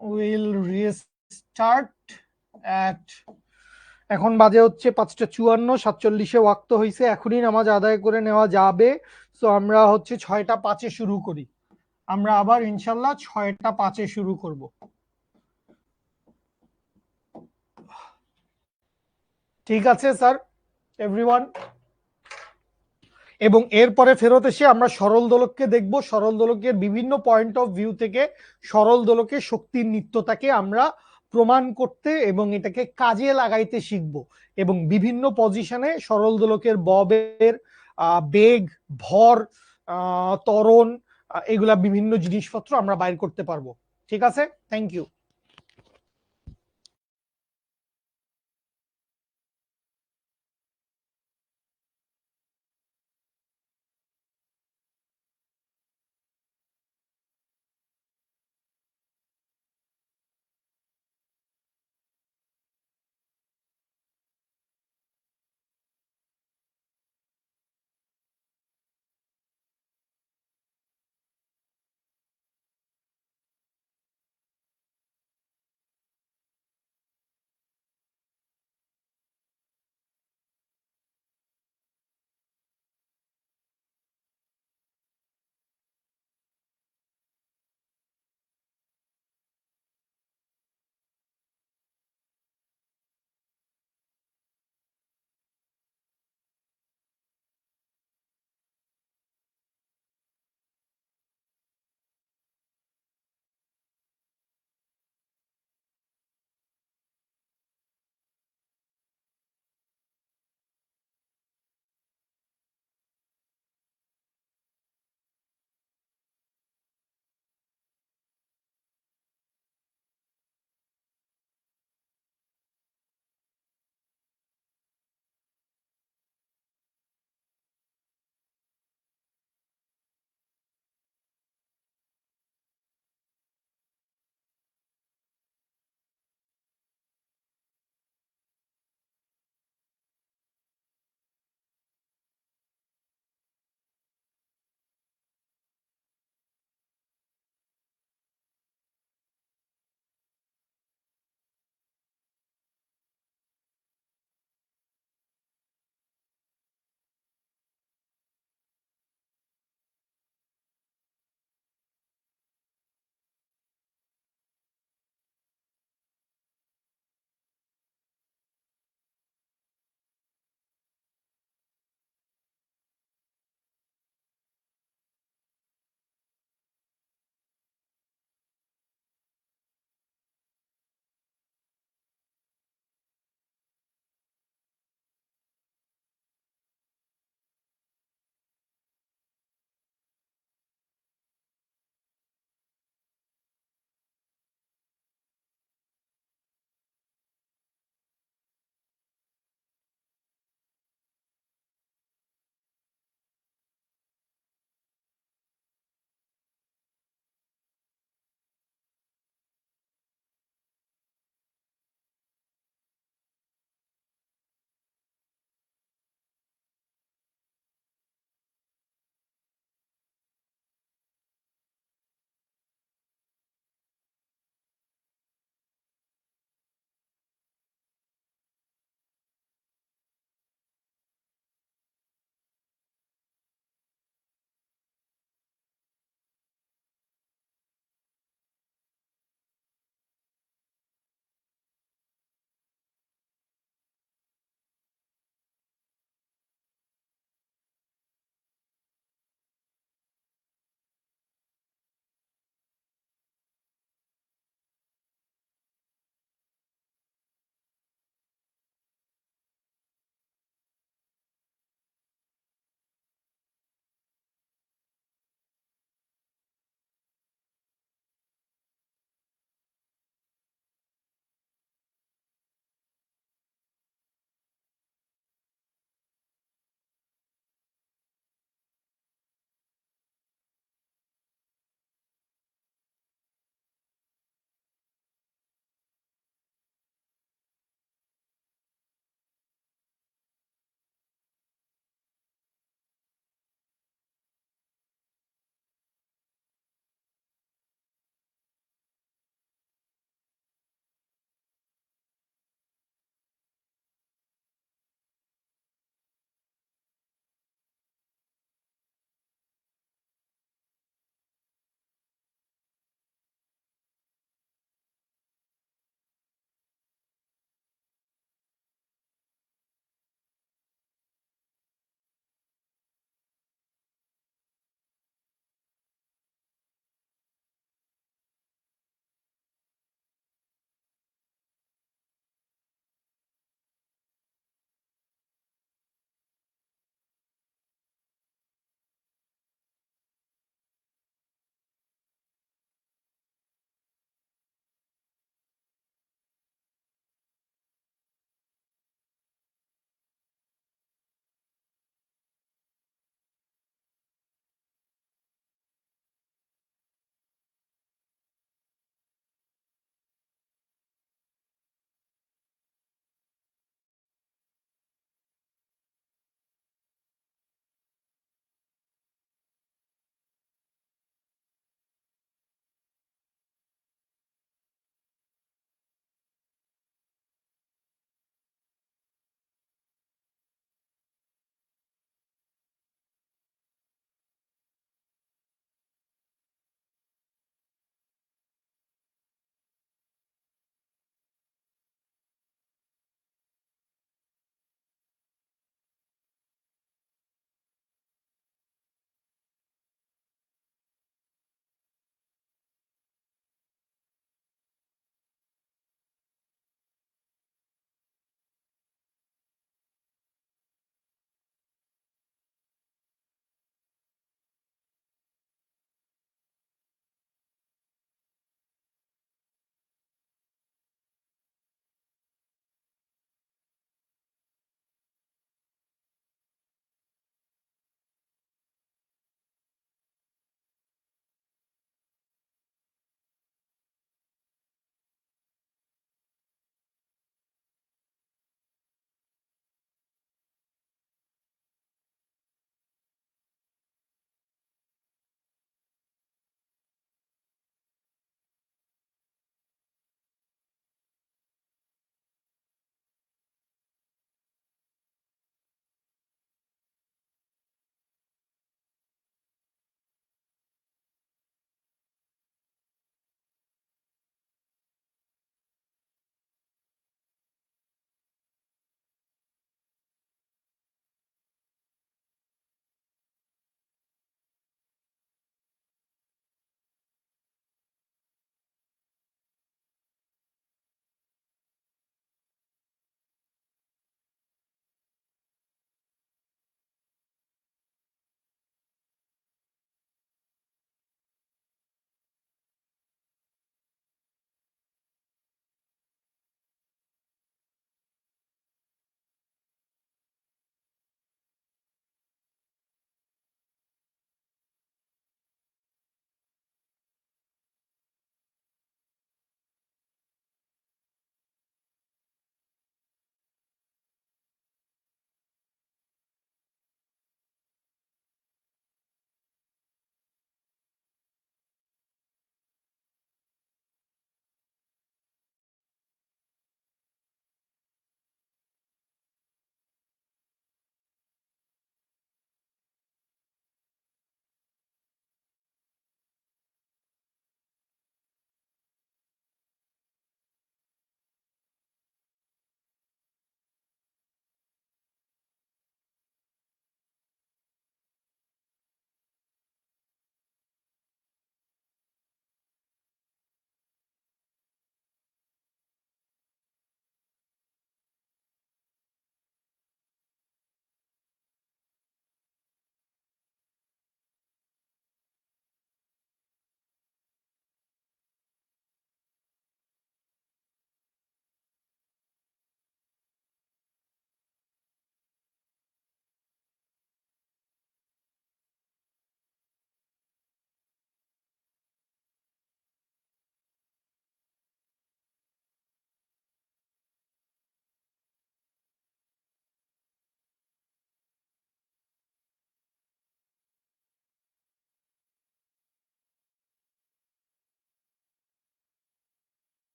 S1: উইল রিস্টার্ট অ্যাট, এখন বাজে হচ্ছে 5টা 54, 47-এ ওয়াক্ত হয়েছে, এখনই নামাজ আদায় করে নেওয়া যাবে। তো আমরা হচ্ছে 6টা 5-এ শুরু করি। আমরা আবার ইনশাল্লাহ 6টা 5-এ শুরু করব। ঠিক আছে স্যার, এভরিওয়ান। এবং এরপরে ফেরত এসে আমরা সরল দোলককে দেখব, সরল দোলকের বিভিন্ন পয়েন্ট অফ ভিউ থেকে সরল দোলকের শক্তির নিত্যতাকে আমরা প্রমাণ করতে এবং এটাকে কাজে লাগাইতে শিখব। এবং বিভিন্ন পজিশনে সরল দোলকের ববের বেগ, ভর, ত্বরণ, এগুলা বিভিন্ন জিনিসপত্র আমরা বাইর করতে পারবো। ঠিক আছে, থ্যাংক ইউ।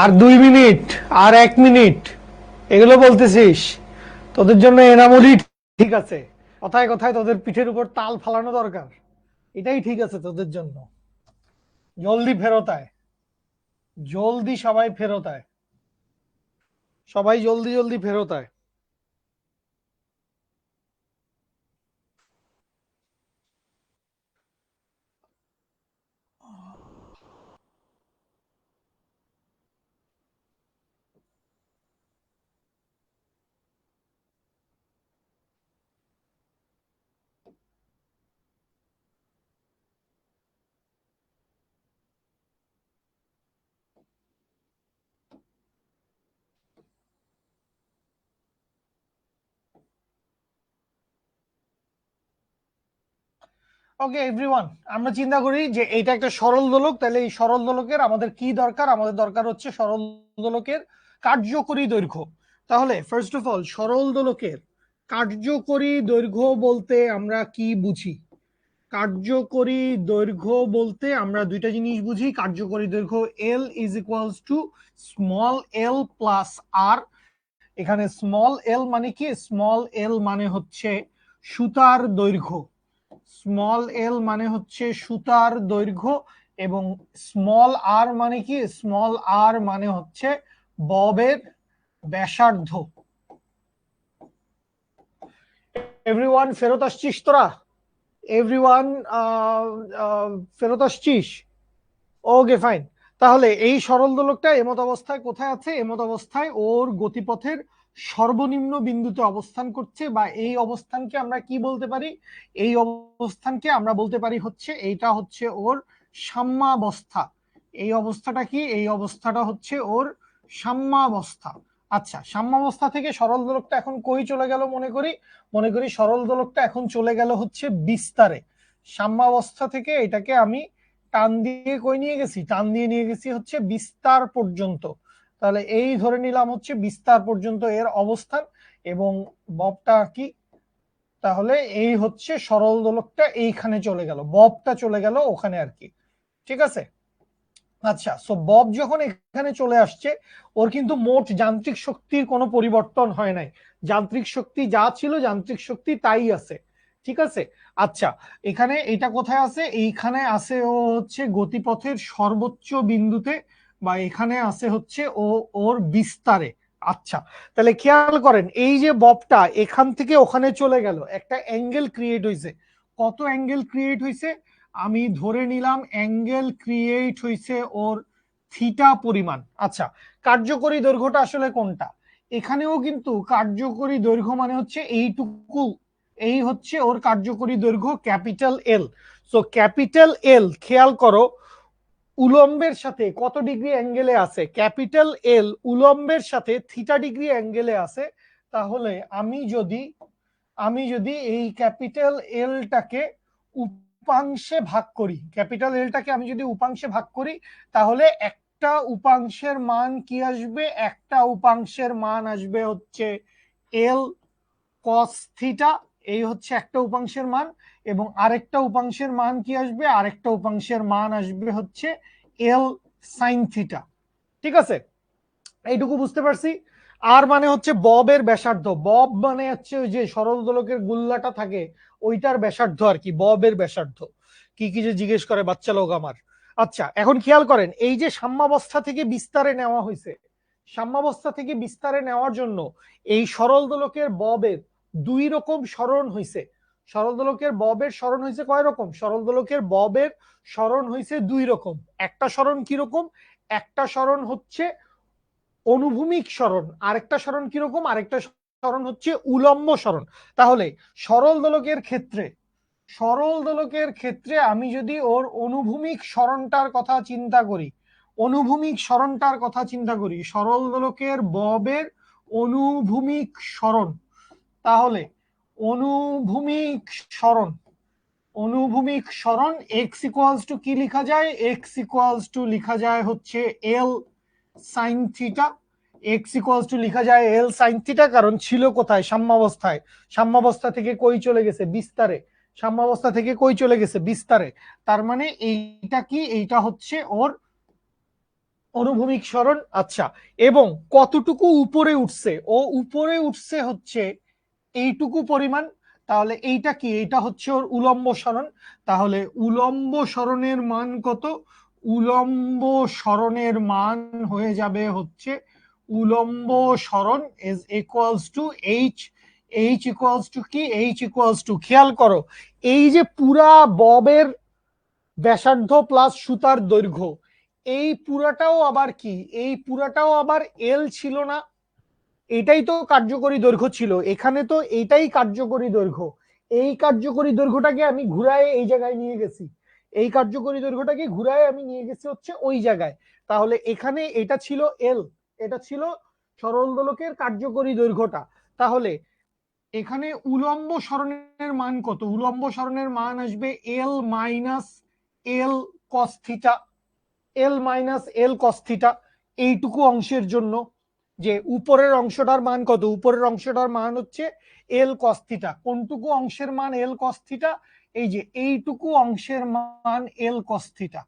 S1: আর 2 মিনিট, আর 1 মিনিট, এগুলো বলতেছিস? তোদের জন্য এনামুলি ঠিক আছে, কথায় কথায় তোদের পিঠের উপর তাল ফালানো দরকার, এটাই ঠিক আছে তোদের জন্য। জলদি ফেরত আয়, জলদি সবাই ফেরত আয়, সবাই জলদি জলদি ফেরত আয়। ওকে এভরিওয়ান, আমরা চিন্তা করি যে এইটা একটা সরল দোলক, তাহলে এই সরল দোলকের আমাদের কি দরকার? আমাদের দরকার হচ্ছে সরল দোলকের কার্যকরী দৈর্ঘ্য। তাহলে ফার্স্ট অফ অল সরল দোলকের কার্যকরী দৈর্ঘ্য বলতে আমরা কি বুঝি? কার্যকরী দৈর্ঘ্য বলতে আমরা দুইটা জিনিস বুঝি। কার্যকরী দৈর্ঘ্য l is equals to small l plus r. এখানে স্মল এল মানে কি? স্মল এল মানে হচ্ছে সুতার দৈর্ঘ্য, স্মল এল মানে হচ্ছে সুতার দৈর্ঘ্য, এবং স্মল আর মানে কি? স্মল আর মানে হচ্ছে ববের ব্যাসার্ধ। এভরিওয়ান ফেরত আসছিস তোরা? এভরিওয়ান ফেরত আসছিস? ওকে ফাইন। তাহলে এই সরল দোলকটা এমত অবস্থায় কোথায় আছে? এমত অবস্থায় ওর গতিপথের সর্বনিম্ন বিন্দুতে অবস্থান করছে, বা এই অবস্থানকে আমরা কি বলতে পারি? এই অবস্থানকে আমরা বলতে পারি হচ্ছে এইটা হচ্ছে ওর সাম্যাবস্থা। এই অবস্থাটা কি? এই অবস্থাটা হচ্ছে ওর সাম্যাবস্থা। আচ্ছা, সাম্যাবস্থা থেকে সরল দোলকটা এখন কই চলে গেল? মনে করি সরল দোলকটা এখন চলে গেল হচ্ছে বিস্তারে। সাম্যাবস্থা থেকে এটাকে আমি টান দিয়ে কই নিয়ে গেছি? টান দিয়ে নিয়ে গেছি হচ্ছে বিস্তার পর্যন্ত। তাহলে এই ধরে নিলাম হচ্ছে বিস্তার পর্যন্ত এর অবস্থান, এবং ববটা কি? তাহলে এই হচ্ছে সরল দোলকটা এইখানে চলে গেল, ববটা চলে গেল ওখানে আর কি। ঠিক আছে? আচ্ছা, সো বব যখন এখানে চলে আসছে, ওর কিন্তু মোট যান্ত্রিক শক্তির কোনো পরিবর্তন হয় নাই। যান্ত্রিক শক্তি যা ছিল, যান্ত্রিক শক্তি তাই আছে। ঠিক আছে? আচ্ছা, এখানে এটা কোথায় আছে? এইখানে আছে ও হচ্ছে গতিপথের সর্বোচ্চ বিন্দুতে, বা এখানে আছে হচ্ছে ও ওর বিস্তারে। আচ্ছা, তাহলে খেয়াল করেন, এই যে ববটা এখান থেকে ওখানে চলে গেল, একটা অ্যাঙ্গেল ক্রিয়েট হয়েছে। কত অ্যাঙ্গেল ক্রিয়েট হয়েছে? আমি ধরে নিলাম অ্যাঙ্গেল ক্রিয়েট হয়েছে ওর থিটা পরিমাণ। আচ্ছা, কার্যকরী দৈর্ঘ্যটা আসলে কোনটা? এখানেও কিন্তু কার্যকরী দৈর্ঘ্য মানে হচ্ছে এইটুকু, এই হচ্ছে ওর কার্যকরী দৈর্ঘ্য ক্যাপিটাল এল। সো ক্যাপিটাল এল, খেয়াল করো উলম্বের সাথে কত ডিগ্রি অ্যাঙ্গেলে আছে? ক্যাপিটাল এল উলম্বের সাথে থিটা ডিগ্রি অ্যাঙ্গেলে আছে। তাহলে আমি যদি এই ক্যাপিটাল এলটাকে উপাংশে ভাগ করি, ক্যাপিটাল এলটাকে আমি যদি উপাংশে ভাগ করি, তাহলে একটা উপাংশের মান কি আসবে? একটা উপাংশের মান আসবে হচ্ছে এল কস থিটা, এই হচ্ছে একটা উপাংশের মান। এবং আরেকটা উপাংশের মান কি আসবে? আরেকটা উপাংশের মান আসবে হচ্ছে এল সাইন থিটা। ঠিক আছে? এইটুকু বুঝতে পারছি। আর মানে হচ্ছে ববের ব্যাসার্ধ। বব মানে হচ্ছে ওই যে সরল দোলকের গুল্লাটা থাকে, ওইটার ব্যাসার্ধ আর কি, ববের ব্যাসার্ধ। কি কি যে জিজ্ঞেস করে বাচ্চা লোক আমার। আচ্ছা, এখন খেয়াল করেন, এই যে সাম্যাবস্থা থেকে বিস্তারে নেওয়া হয়েছে, সাম্যাবস্থা থেকে বিস্তারে নেওয়ার জন্য এই সরল দোলকের ববের 2 রকম সরণ হয়েছে। সরল দোলকের ববের সরণ হয়েছে কয় রকম? সরল দোলকের ববের সরণ হয়েছে 2 রকম। একটা সরণ কি রকম? একটা সরণ হচ্ছে অনুভূমিক সরণ, আরেকটা সরণ কিরকম? আরেকটা সরণ হচ্ছে উলম্ব সরণ। তাহলে সরল দোলকের ক্ষেত্রে, সরল দোলকের ক্ষেত্রে আমি যদি ওর অনুভূমিক সরণটার কথা চিন্তা করি, অনুভূমিক সরণটার কথা চিন্তা করি, সরল দোলকের ববের অনুভূমিক সরণ, তাহলে অনুভূমিক সরণ, অনুভূমিক সরণ এক্স ইকুয়ালস টু কি লিখা যায়? এক্স ইকুয়ালস টু লিখা যায় হচ্ছে এল sine theta. X equals to লিখা যায় এল সাইন থিটা, কারণ ছিল কোথায়? সাম্যাবস্থায়। সাম্যাবস্থা থেকে কই চলে গেছে? বিস্তারে। সাম্যাবস্থা থেকে কই চলে গেছে? বিস্তারে। তার মানে এইটা কি? এইটা হচ্ছে ওর অনুভূমিক সরণ, আচ্ছা। এবং কতটুকু উপরে উঠছে, ও উপরে উঠছে হচ্ছে এইটুকু পরিমাণ। তাহলে এইটা কি, এটা হচ্ছে ওর উলম্ব সরণ। তাহলে উলম্ব সরণের মান কত? উলম্ব সরণের মান হয়ে যাবে হচ্ছে, উলম্ব সরণ is equals two H. H equals to কি? এইচ ইকুয়ালস টু, খেয়াল করো, এই যে পুরা ববের ব্যাসার্ধ প্লাস সুতার দৈর্ঘ্য, এই পুরাটাও আবার কি, এই পুরাটাও আবার এল ছিল না? এটাই তো কার্যকরী দৈর্ঘ্য ছিল, এখানে তো এইটাই কার্যকরী দৈর্ঘ্য। এই কার্যকরী দৈর্ঘ্যটাকে আমি ঘুরায় এই জায়গায় নিয়ে গেছি, এই কার্যকরী দৈর্ঘ্যটাকে ঘুরায় আমি নিয়ে গেছি হচ্ছে ওই জায়গায়। তাহলে এখানে এটা ছিল এল, এটা ছিল সরল দোলকের কার্যকরী দৈর্ঘ্যটা। তাহলে এখানে উলম্ব সরণের মান কত? উলম্ব সরণের মান আসবে L minus L cos theta, L minus L cos theta. এইটুকু অংশের জন্য যে উপরের অংশটার মান কত? উপরের অংশটার মান হচ্ছে এল কস থিটা। কোনটুকু অংশের মান এল কস থিটা? এই যে এইটুকু অংশের মান এল কস থিটা,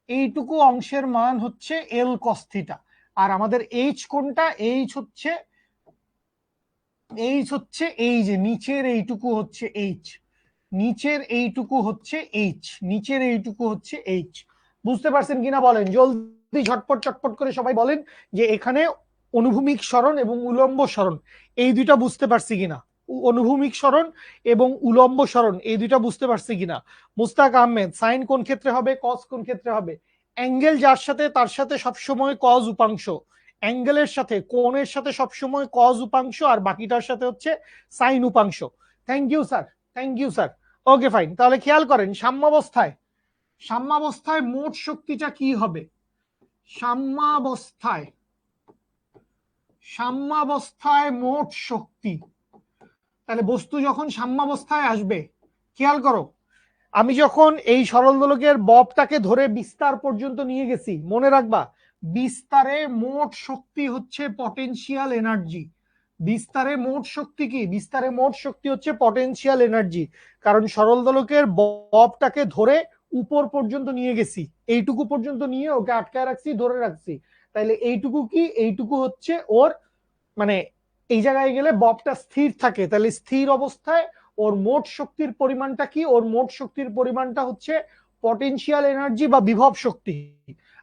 S1: এইটুকু অংশের মান হচ্ছে এল কস থিটা। আর আমাদের এইচ কোনটা? এইচ হচ্ছে, এইচ হচ্ছে এই যে নিচের এইটুকু হচ্ছে এইচ, নিচের এইটুকু হচ্ছে এইচ, নিচের এইটুকু হচ্ছে এইচ। বুঝতে পারছেন কিনা বলেন, জলদি ঝটপট চটপট করে সবাই বলেন যে এখানে অনুভূমিক সরণ এবং উলম্ব সরণ এই দুইটা বুঝতে পারছি কিনা। অনুভূমিক সরণ এবং উলম্ব সরণ এই দুইটা বুঝতে পারছি কিনা? মুস্তাক আহমেদ, সাইন কোন ক্ষেত্রে হবে, কস কোন ক্ষেত্রে হবে? অ্যাঙ্গেল যার সাথে তার সাথে সবসময় কজ উপাংশ, অ্যাঙ্গেলের সাথে কোণের সাথে সবসময় কজ উপাংশ, আর বাকিটার সাথে হচ্ছে সাইন উপাংশ। Thank you sir, thank you sir. Okay fine, তাহলে খেয়াল করেন সাম্যাবস্থায়, সাম্যাবস্থায় মোট শক্তিটা কি হবে? সাম্যাবস্থায়, সাম্যাবস্থায় মোট শক্তি, তাহলে বস্তু যখন সাম্যাবস্থায় আসবে, খেয়াল করো, আমি যখন এই সরল দোলকের ববটাকে ধরে বিস্তার পর্যন্ত নিয়ে গেছি, মনে রাখবা বিস্তারে মোট শক্তি হচ্ছে পটেনশিয়াল এনার্জি। বিস্তারে মোট শক্তি কি? বিস্তারে মোট শক্তি হচ্ছে পটেনশিয়াল এনার্জি। কারণ সরল দোলকের ববটাকে ধরে উপর পর্যন্ত নিয়ে গেছি, এইটুকু পর্যন্ত নিয়ে ওকে আটকায় রাখছি, ধরে রাখছি। তাইলে এইটুকু কি? এইটুকু হচ্ছে ওর মানে, এই জায়গায় গেলে ববটা স্থির থাকে, তাহলে স্থির অবস্থায় ওর মোট শক্তির পরিমাণটা কি? ওর মোট শক্তির পরিমাণটা হচ্ছে পটেনশিয়াল এনার্জি বা বিভব শক্তি।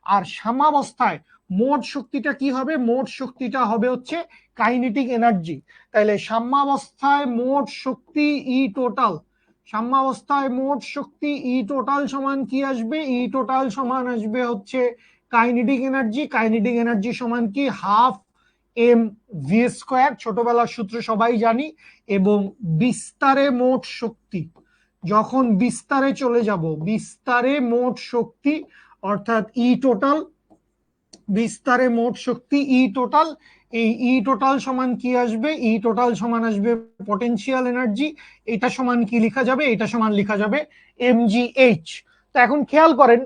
S1: আর সাম্যাবস্থায় মোট শক্তিটা কি হবে? মোট শক্তিটা হবে হচ্ছে কাইনেটিক এনার্জি। তাহলে সাম্যাবস্থায় মোট শক্তি ই টোটাল, সাম্যাবস্থায় মোট শক্তি ই টোটাল সমান কি আসবে? ই টোটাল সমান আসবে হচ্ছে কাইনেটিক এনার্জি। কাইনেটিক এনার্জি সমান কি? হাফ এম ভি স্কোয়ার, ছোটবেলার সূত্র সবাই জানি। এবং বিস্তারে মোট শক্তি, যখন বিস্তারে চলে যাব, বিস্তারে মোট শক্তি অর্থাৎ ই টোটাল, বিস্তারে মোট শক্তি ই টোটাল, এই ই টোটাল সমান কি আসবে? ই টোটাল সমান আসবে পটেনশিয়াল এনার্জি। এটা সমান কি লেখা যাবে? এটা সমান লেখা যাবে mgh। তো এখন খেয়াল করেন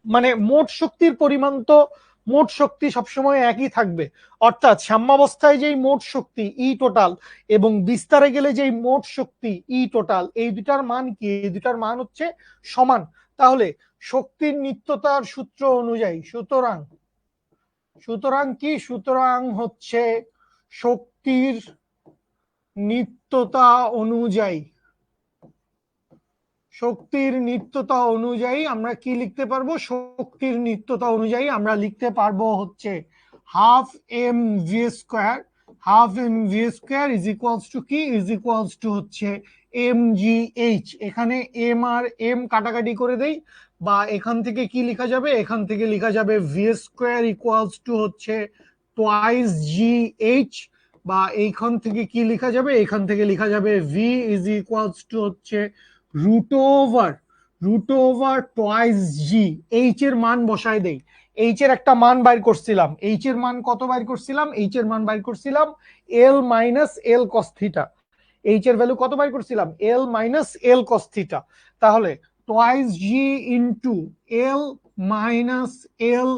S1: মানে মোট শক্তির পরিমাণ তো, মোট শক্তি সবসময় একই থাকবে। অর্থাৎ সাম্যাবস্থায় যেই মোট শক্তি ই টোটাল এবং বিস্তারে গেলে যেই মোট শক্তি ই টোটাল, এই দুটার মান কি? এই দুটার মান হচ্ছে সমান। তাহলে শক্তির নিত্যতার সূত্র অনুযায়ী, সুতরাং, সুতরাং কি? সুতরাং হচ্ছে শক্তির নিত্যতা অনুযায়ী, শক্তির নিত্যতা অনুযায়ী আমরা কি লিখতে পারবো? শক্তির নিত্যতা অনুযায়ী আমরা লিখতে পারবো হচ্ছে half m v square, half m v square is equals to কি? ইজ ইকুয়ালস টু হচ্ছে এম জি এইচ। এখানে এম আর এম কাটাকাটি করে দেই, বা এখান থেকে কি লেখা যাবে? এখান থেকে লেখা যাবে ভি স্কোয়ার ইকুয়ালস টু হচ্ছে টোয়াইস জি এইচ। বা এইখান থেকে কি লেখা যাবে? এখান থেকে লেখা যাবে ভি ইজ ইকুয়ালস টু হচ্ছে root over, root over twice g. H এর মান বসায় দেই। এইচ এর একটা মান বাইর করছিলাম, এইচ এর মান কত বাইর করছিলাম? এইচ এর মান বাইর করছিলাম L minus L cos theta. H এর ভ্যালু কত বাইর করছিলাম? L minus L cos theta. তাহলে টোয়াইস জি into L minus L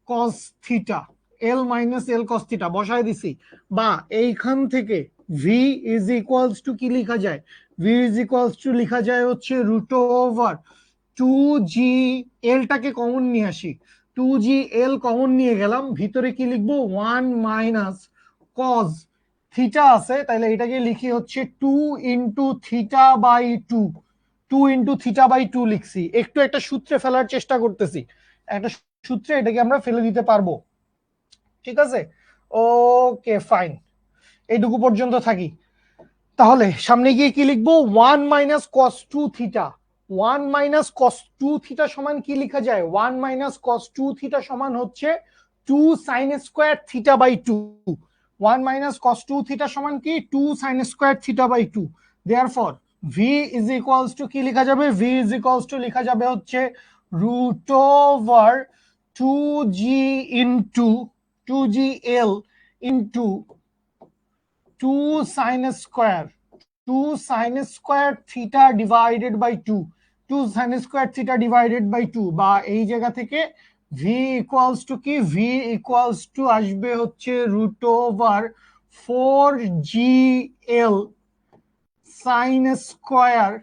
S1: cos theta, L minus L cos theta বসায় দিছি। বা এইখান থেকে ভি ইজ ইকুয়ালস টু কি লেখা যায়? ভি ইজ ইকুয়ালস টু লেখা যায় হচ্ছে রুট ওভার টু জি, এলটাকে কমন নিয়ে আসি, 2gl কমন নিয়ে গেলাম, ভিতরে কি লিখবো 1 মাইনাস কজ থিটা আছে, তাহলে এটাকে লিখি হচ্ছে 2 into theta by 2, 2 into theta by 2 লিখছি। একটু একটা সূত্রে ফেলার চেষ্টা করতেছি, একটা সূত্রে এটাকে আমরা ফেলে দিতে পারবো। ঠিক আছে, ওকে ফাইন, এইটুকু পর্যন্ত থাকি। তাহলে সামনে গিয়ে কি লিখবো 1 minus cos 2 theta, 1 minus cos 2 theta সমান কি লেখা যায়, 1 মাইনাস কস 2 থিটা সমান হচ্ছে 2 sine square theta by 2। 1 minus cos 2 theta সমান কি 2 sine square theta by 2। Therefore v is equals to কি লেখা যাবে, ভি ইজ ইকুয়ালস টু লেখা যাবে হচ্ছে root over 2g into 2gl into 2 sin square, 2 sin square theta divided by 2, 2 sin square theta divided by 2, বা এই জায়গা থেকে v equals to কি, v equals to আসবে হচ্ছে root over 4gl sin square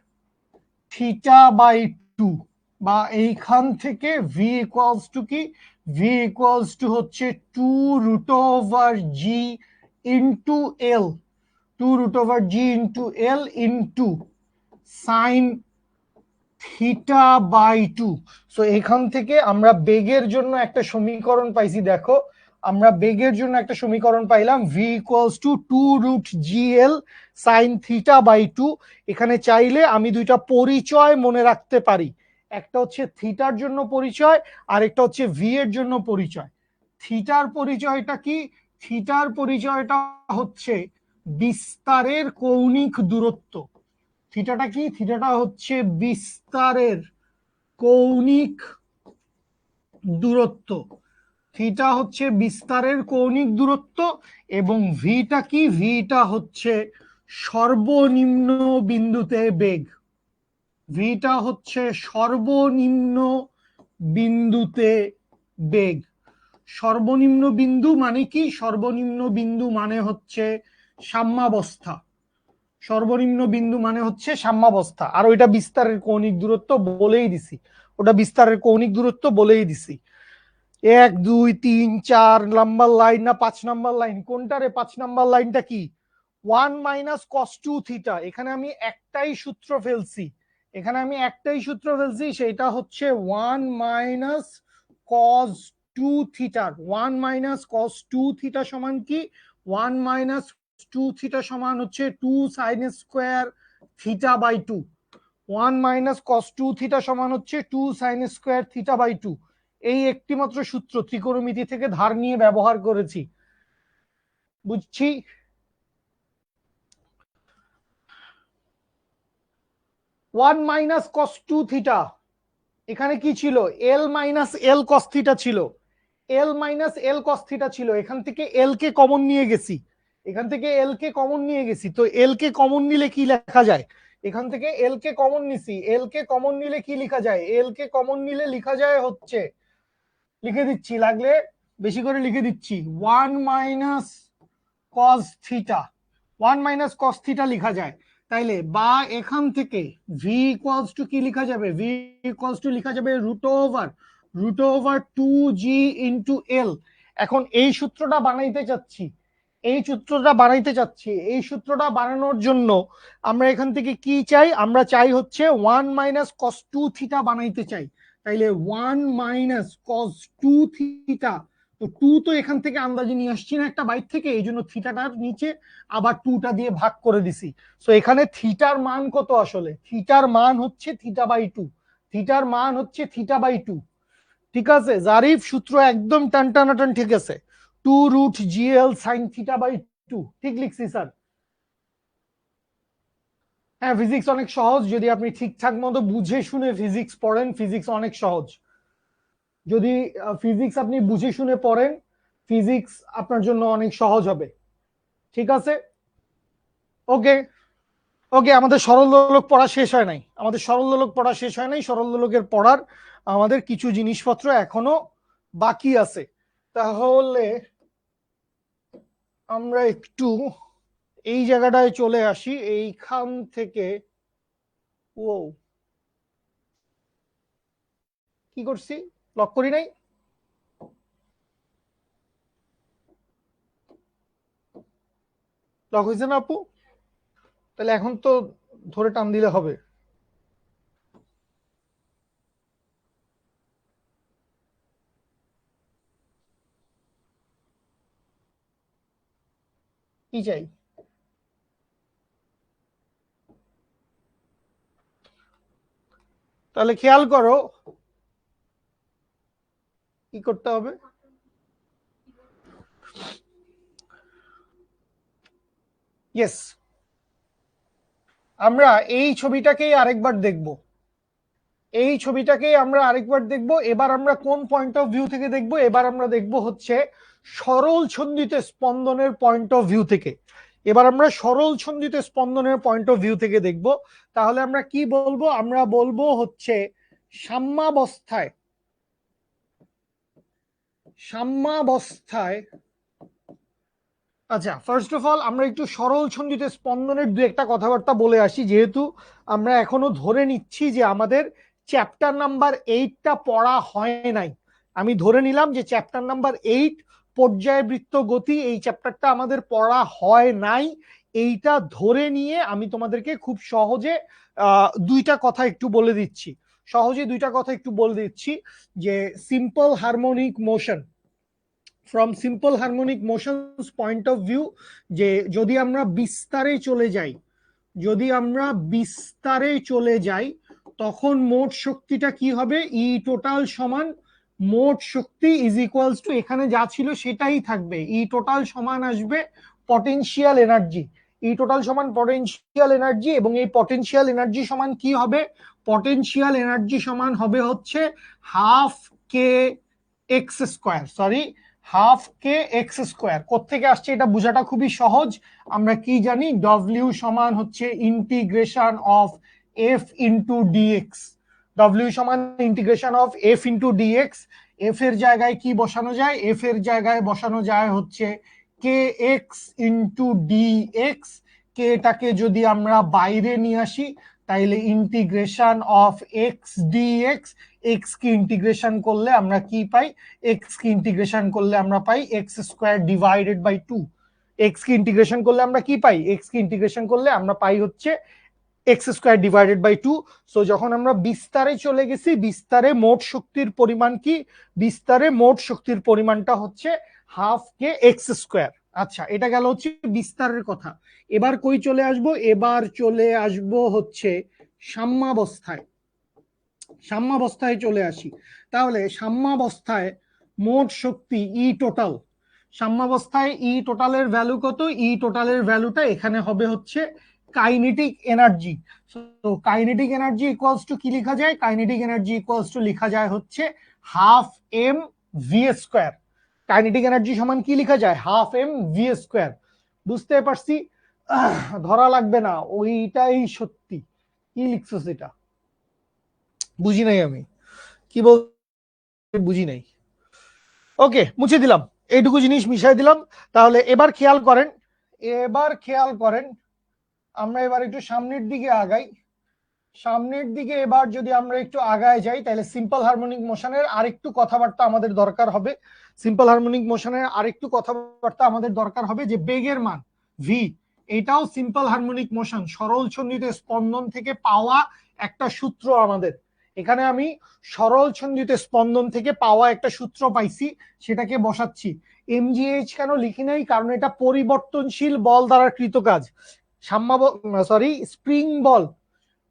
S1: theta by 2, বা এইখান থেকে v equals to কি, v equals to হচ্ছে 2 root over g into l, 2 root over g into l into sin theta by 2। So এখান থেকে আমরা বেগের জন্য একটা সমীকরণ পাইছি, দেখো আমরা বেগের জন্য একটা সমীকরণ পাইলাম, v equals to 2 root gl sin theta by 2। এখানে চাইলে আমি দুইটা পরিচয় মনে রাখতে পারি, একটা হচ্ছে থিটার জন্য পরিচয় আর একটা হচ্ছে ভি এর জন্য পরিচয়। থিটার পরিচয়টা কি, থিটার পরিচয়টা হচ্ছে বিস্তারের কৌণিক দূরত্ব। থিটাটা কি, থিটাটা হচ্ছে বিস্তারের কৌণিক দূরত্ব, থিটা হচ্ছে বিস্তারের কৌণিক দূরত্ব। এবং ভিটা কি, ভিটা হচ্ছে সর্বনিম্ন বিন্দুতে বেগ, ভিটা হচ্ছে সর্বনিম্ন বিন্দুতে বেগ। সর্বনিম্ন বিন্দু মানে কি, সর্বনিম্ন বিন্দু মানে হচ্ছে সাম্যাবস্থা, সর্বনিম্ন বিন্দু মানে হচ্ছে সাম্যাবস্থা। আর ওইটা বিস্তারের কৌণিক দূরত্ব বলেই দিছি, ওটা বিস্তারের কৌণিক দূরত্ব বলেই দিছি। 1 2 3 4 নাম্বার লাইন না 5 নাম্বার লাইন, কোনটা রে 5 নাম্বার লাইনটা কি, 1 মাইনাস কস 2 থিটা। এখানে আমি একটাই সূত্র ফেলছি, এখানে আমি একটাই সূত্র ফেলছি, সেটা হচ্ছে 1 মাইনাস কস 2 থিটার, 1 মাইনাস কস 2 থিটা সমান কি, 1 মাইনাস 2 থিটা সমান হচ্ছে 2 sine square theta by 2। 1 minus cos 2 theta সমান হচ্ছে 2 সাইন স্কোয়ার থিটা বাই 2। এই একটি মাত্র সূত্র ত্রিকোণমিতি থেকে ধার নিয়ে ব্যবহার করেছি, বুঝছি। 1 মাইনাস কস 2 থিটা, এখানে কি ছিল, L minus L cos theta ছিল, L minus L cos theta ছিল। এখান থেকে এল কে কমন নিয়ে গেছি, এখান থেকে এল কে কমন নিয়ে গেছি, তো এল কে কমন নিলে কি লেখা যায়, এখান থেকে এল কে কমন নিছি, এল কে কমন নিলে কি লেখা যায়, এল কে কমন নিলে লেখা যায় হচ্ছে, লিখে দিচ্ছি লাগলে বেশি করে লিখে দিচ্ছি, 1 minus cos theta, 1 minus cos theta লেখা যায়। তাইলে বা এখান থেকে ভি ইকুয়ালস টু কি লেখা যাবে, ভি ইকুয়ালস টু লেখা যাবে রুট ওভার 2g ইনটু এল। এখন এই সূত্রটা বানাইতে চাচ্ছি, এই সূত্রটা বানাইতে চাচ্ছি, এই সূত্রটা বানানোর জন্য আমরা এখান থেকে কি চাই, আমরা চাই হচ্ছে 1 মাইনাস কস 2 থিটা বানাইতে চাই। তাইলে 1 মাইনাস কস 2 থিটা, তো 2 তো এখান থেকে আন্দাজে নিয়ে আসছি না একটা বাইর থেকে, এই জন্য থিটাটার নিচে আবার 2টা দিয়ে ভাগ করে দিছি। সো এখানে থিটার মান কত, আসলে থিটার মান হচ্ছে থিটা বাই 2, থিটার মান হচ্ছে থিটা বাই 2। ঠিক আছে জারিফ, সূত্র একদম টান টানাটান ঠিক আছে, 2 root GL sine theta by 2, ঠিক লিখছি স্যার। হ্যাঁ ফিজিক্স অনেক সহজ, যদি আপনি ঠিকঠাক মতো বুঝে শুনে ফিজিক্স পড়েন, ফিজিক্স অনেক সহজ। যদি ফিজিক্স আপনি বুঝে শুনে পড়েন, ফিজিক্স আপনার জন্য অনেক সহজ হবে। ঠিক আছে, ওকে ওকে, আমাদের সরল দোলক পড়া শেষ হয় নাই, আমাদের সরল দোলক পড়া শেষ হয় নাই, সরল দোলকের পড়ার আমাদের কিছু জিনিসপত্র এখনো বাকি আছে। তাহলে আমরা একটু এই জায়গাটায় চলে আসি, এইখান থেকে ও কি করছি লক করি নাই, লক হয়েছে না আপু? তাহলে এখন তো ধরে টান দিলে হবে। কি চাই? তাহলে খেয়াল করো কি করতে হবে। ইয়েস, আমরা এই ছবিটাকেই আরেকবার দেখব। এই ছবিটাকেই আমরা আরেকবার দেখব। এবার আমরা কোন পয়েন্ট অফ ভিউ থেকে দেখব? এবার আমরা দেখব হচ্ছে সরল ছন্দিত স্পন্দনের পয়েন্ট অফ ভিউ থেকে। এবার আমরা সরল ছন্দিত স্পন্দনের পয়েন্ট অফ ভিউ থেকে দেখব। তাহলে আমরা কি বলবো? আমরা বলবো হচ্ছে সাম্যাবস্থায়, সাম্যাবস্থায়। আচ্ছা, ফার্স্ট অফ অল আমরা একটু সরল ছন্দিত স্পন্দনের দু একটা কথাবার্তা বলে আসি, যেহেতু আমরা এখনো ধরে নিচ্ছি যে আমাদের চ্যাপ্টার নাম্বার 8টা পড়া হয় নাই। আমি ধরে নিলাম যে চ্যাপ্টার নাম্বার 8 পর্যায়বৃত্ত গতি, এই চ্যাপ্টারটা আমাদের পড়া হয় নাই। এইটা ধরে নিয়ে আমি তোমাদেরকে খুব সহজে দুইটা কথা একটু বলে দিচ্ছি। সহজে দুইটা কথা একটু বলে দিচ্ছি যে simple harmonic motion, from simple harmonic motions point of view, যে যদি আমরা বিস্তারে চলে যাই, যদি আমরা বিস্তারে চলে যাই তখন মোট শক্তিটা কি হবে? ই টোটাল সমান মোট শক্তি ইজ ইকুয়ালস টু, এখানে যা ছিল সেটাই থাকবে, ই টোটাল সমান আসবে পটেনশিয়াল এনার্জি। ই টোটাল সমান পটেনশিয়াল এনার্জি, এবং এই পটেনশিয়াল এনার্জি সমান কি হবে? পটেনশিয়াল এনার্জি সমান হবে হচ্ছে half k x square, sorry, half k x square. কোত্থেকে আসছে এটা বোঝাটা খুবই সহজ। আমরা কি জানি? ডব্লিউ সমান হচ্ছে integration of f into dx. ডব্লিউ সমান integration of f into dx. F এর জায়গায় কি বসানো যায়? এফ এর জায়গায় বসানো যায় হচ্ছে কে এক্স ইন্টু ডিএক্স। কেটাকে যদি আমরা বাইরে নিয়ে আসি তাইলে integration of x dx. X কি ইন্টিগ্রেশন করলে আমরা কি পাই? এক্স কি ইন্টিগ্রেশন করলে আমরা পাই x square divided by 2। X কি ইন্টিগ্রেশন করলে আমরা কি পাই? এক্স কি ইন্টিগ্রেশন করলে আমরা পাই হচ্ছে x square divided by 2। So যখন আমরা বিস্তারে চলে গেছি, বিস্তারে মোট শক্তির পরিমাণ কি? বিস্তারে মোট শক্তির পরিমাণটা হচ্ছে হাফ কে এক্স স্কোয়ার। আচ্ছা, এটা গেল হচ্ছে বিস্তারের কথা। এবার কই চলে আসবো? এবার চলে আসবো হচ্ছে সাম্যাবস্থায়। সাম্যাবস্থায় চলে আসি। তাহলে সাম্যাবস্থায় মোট শক্তি ই টোটাল, সাম্যাবস্থায় ই টোটালের ভ্যালু কত? ই টোটালের ভ্যালুটা এখানে হবে হচ্ছে কাইনেটিক এনার্জি। তো কাইনেটিক এনার্জি ইকুয়ালস টু কি লেখা যায়? কাইনেটিক এনার্জি ইকুয়ালস টু লেখা যায় হচ্ছে half m v square. Kinetic energy সমান কি লেখা যায়? Half m v square. বুঝতে পারছি? ধরা লাগবে না, ওইটাই সত্যি। কি লিখছো সেটা? বুঝি নাই আমি কি বল, বুঝি নাই। ওকে, মুছে দিলাম, এইটুকু জিনিস মিশাই দিলাম। তাহলে এবার খেয়াল করেন, এবার খেয়াল করেন, আমরা এবার একটু সামনের দিকে আগাই। সামনের দিকে এবার যদি আমরা একটু আগায় যাই তাহলে সিম্পল হারমোনিক মোশনের আরেকটু কথাবার্তা আমাদের দরকার হবে। সিম্পল হারমোনিক মোশনের আরেকটু কথাবার্তা আমাদের দরকার হবে যে বেগের মান ভি, এটাও সিম্পল হারমোনিক মোশন, সরল ছন্দিত স্পন্দন থেকে পাওয়া একটা সূত্র আমাদের। এখানে আমি সরল ছন্দিত স্পন্দন থেকে পাওয়া একটা সূত্র পাইছি, সেটাকে বসাচ্ছি। এমজিএইচ কেন লিখি নাই? কারণ এটা পরিবর্তনশীল বল দ্বারা কৃত কাজ। সরি, স্প্রিং বল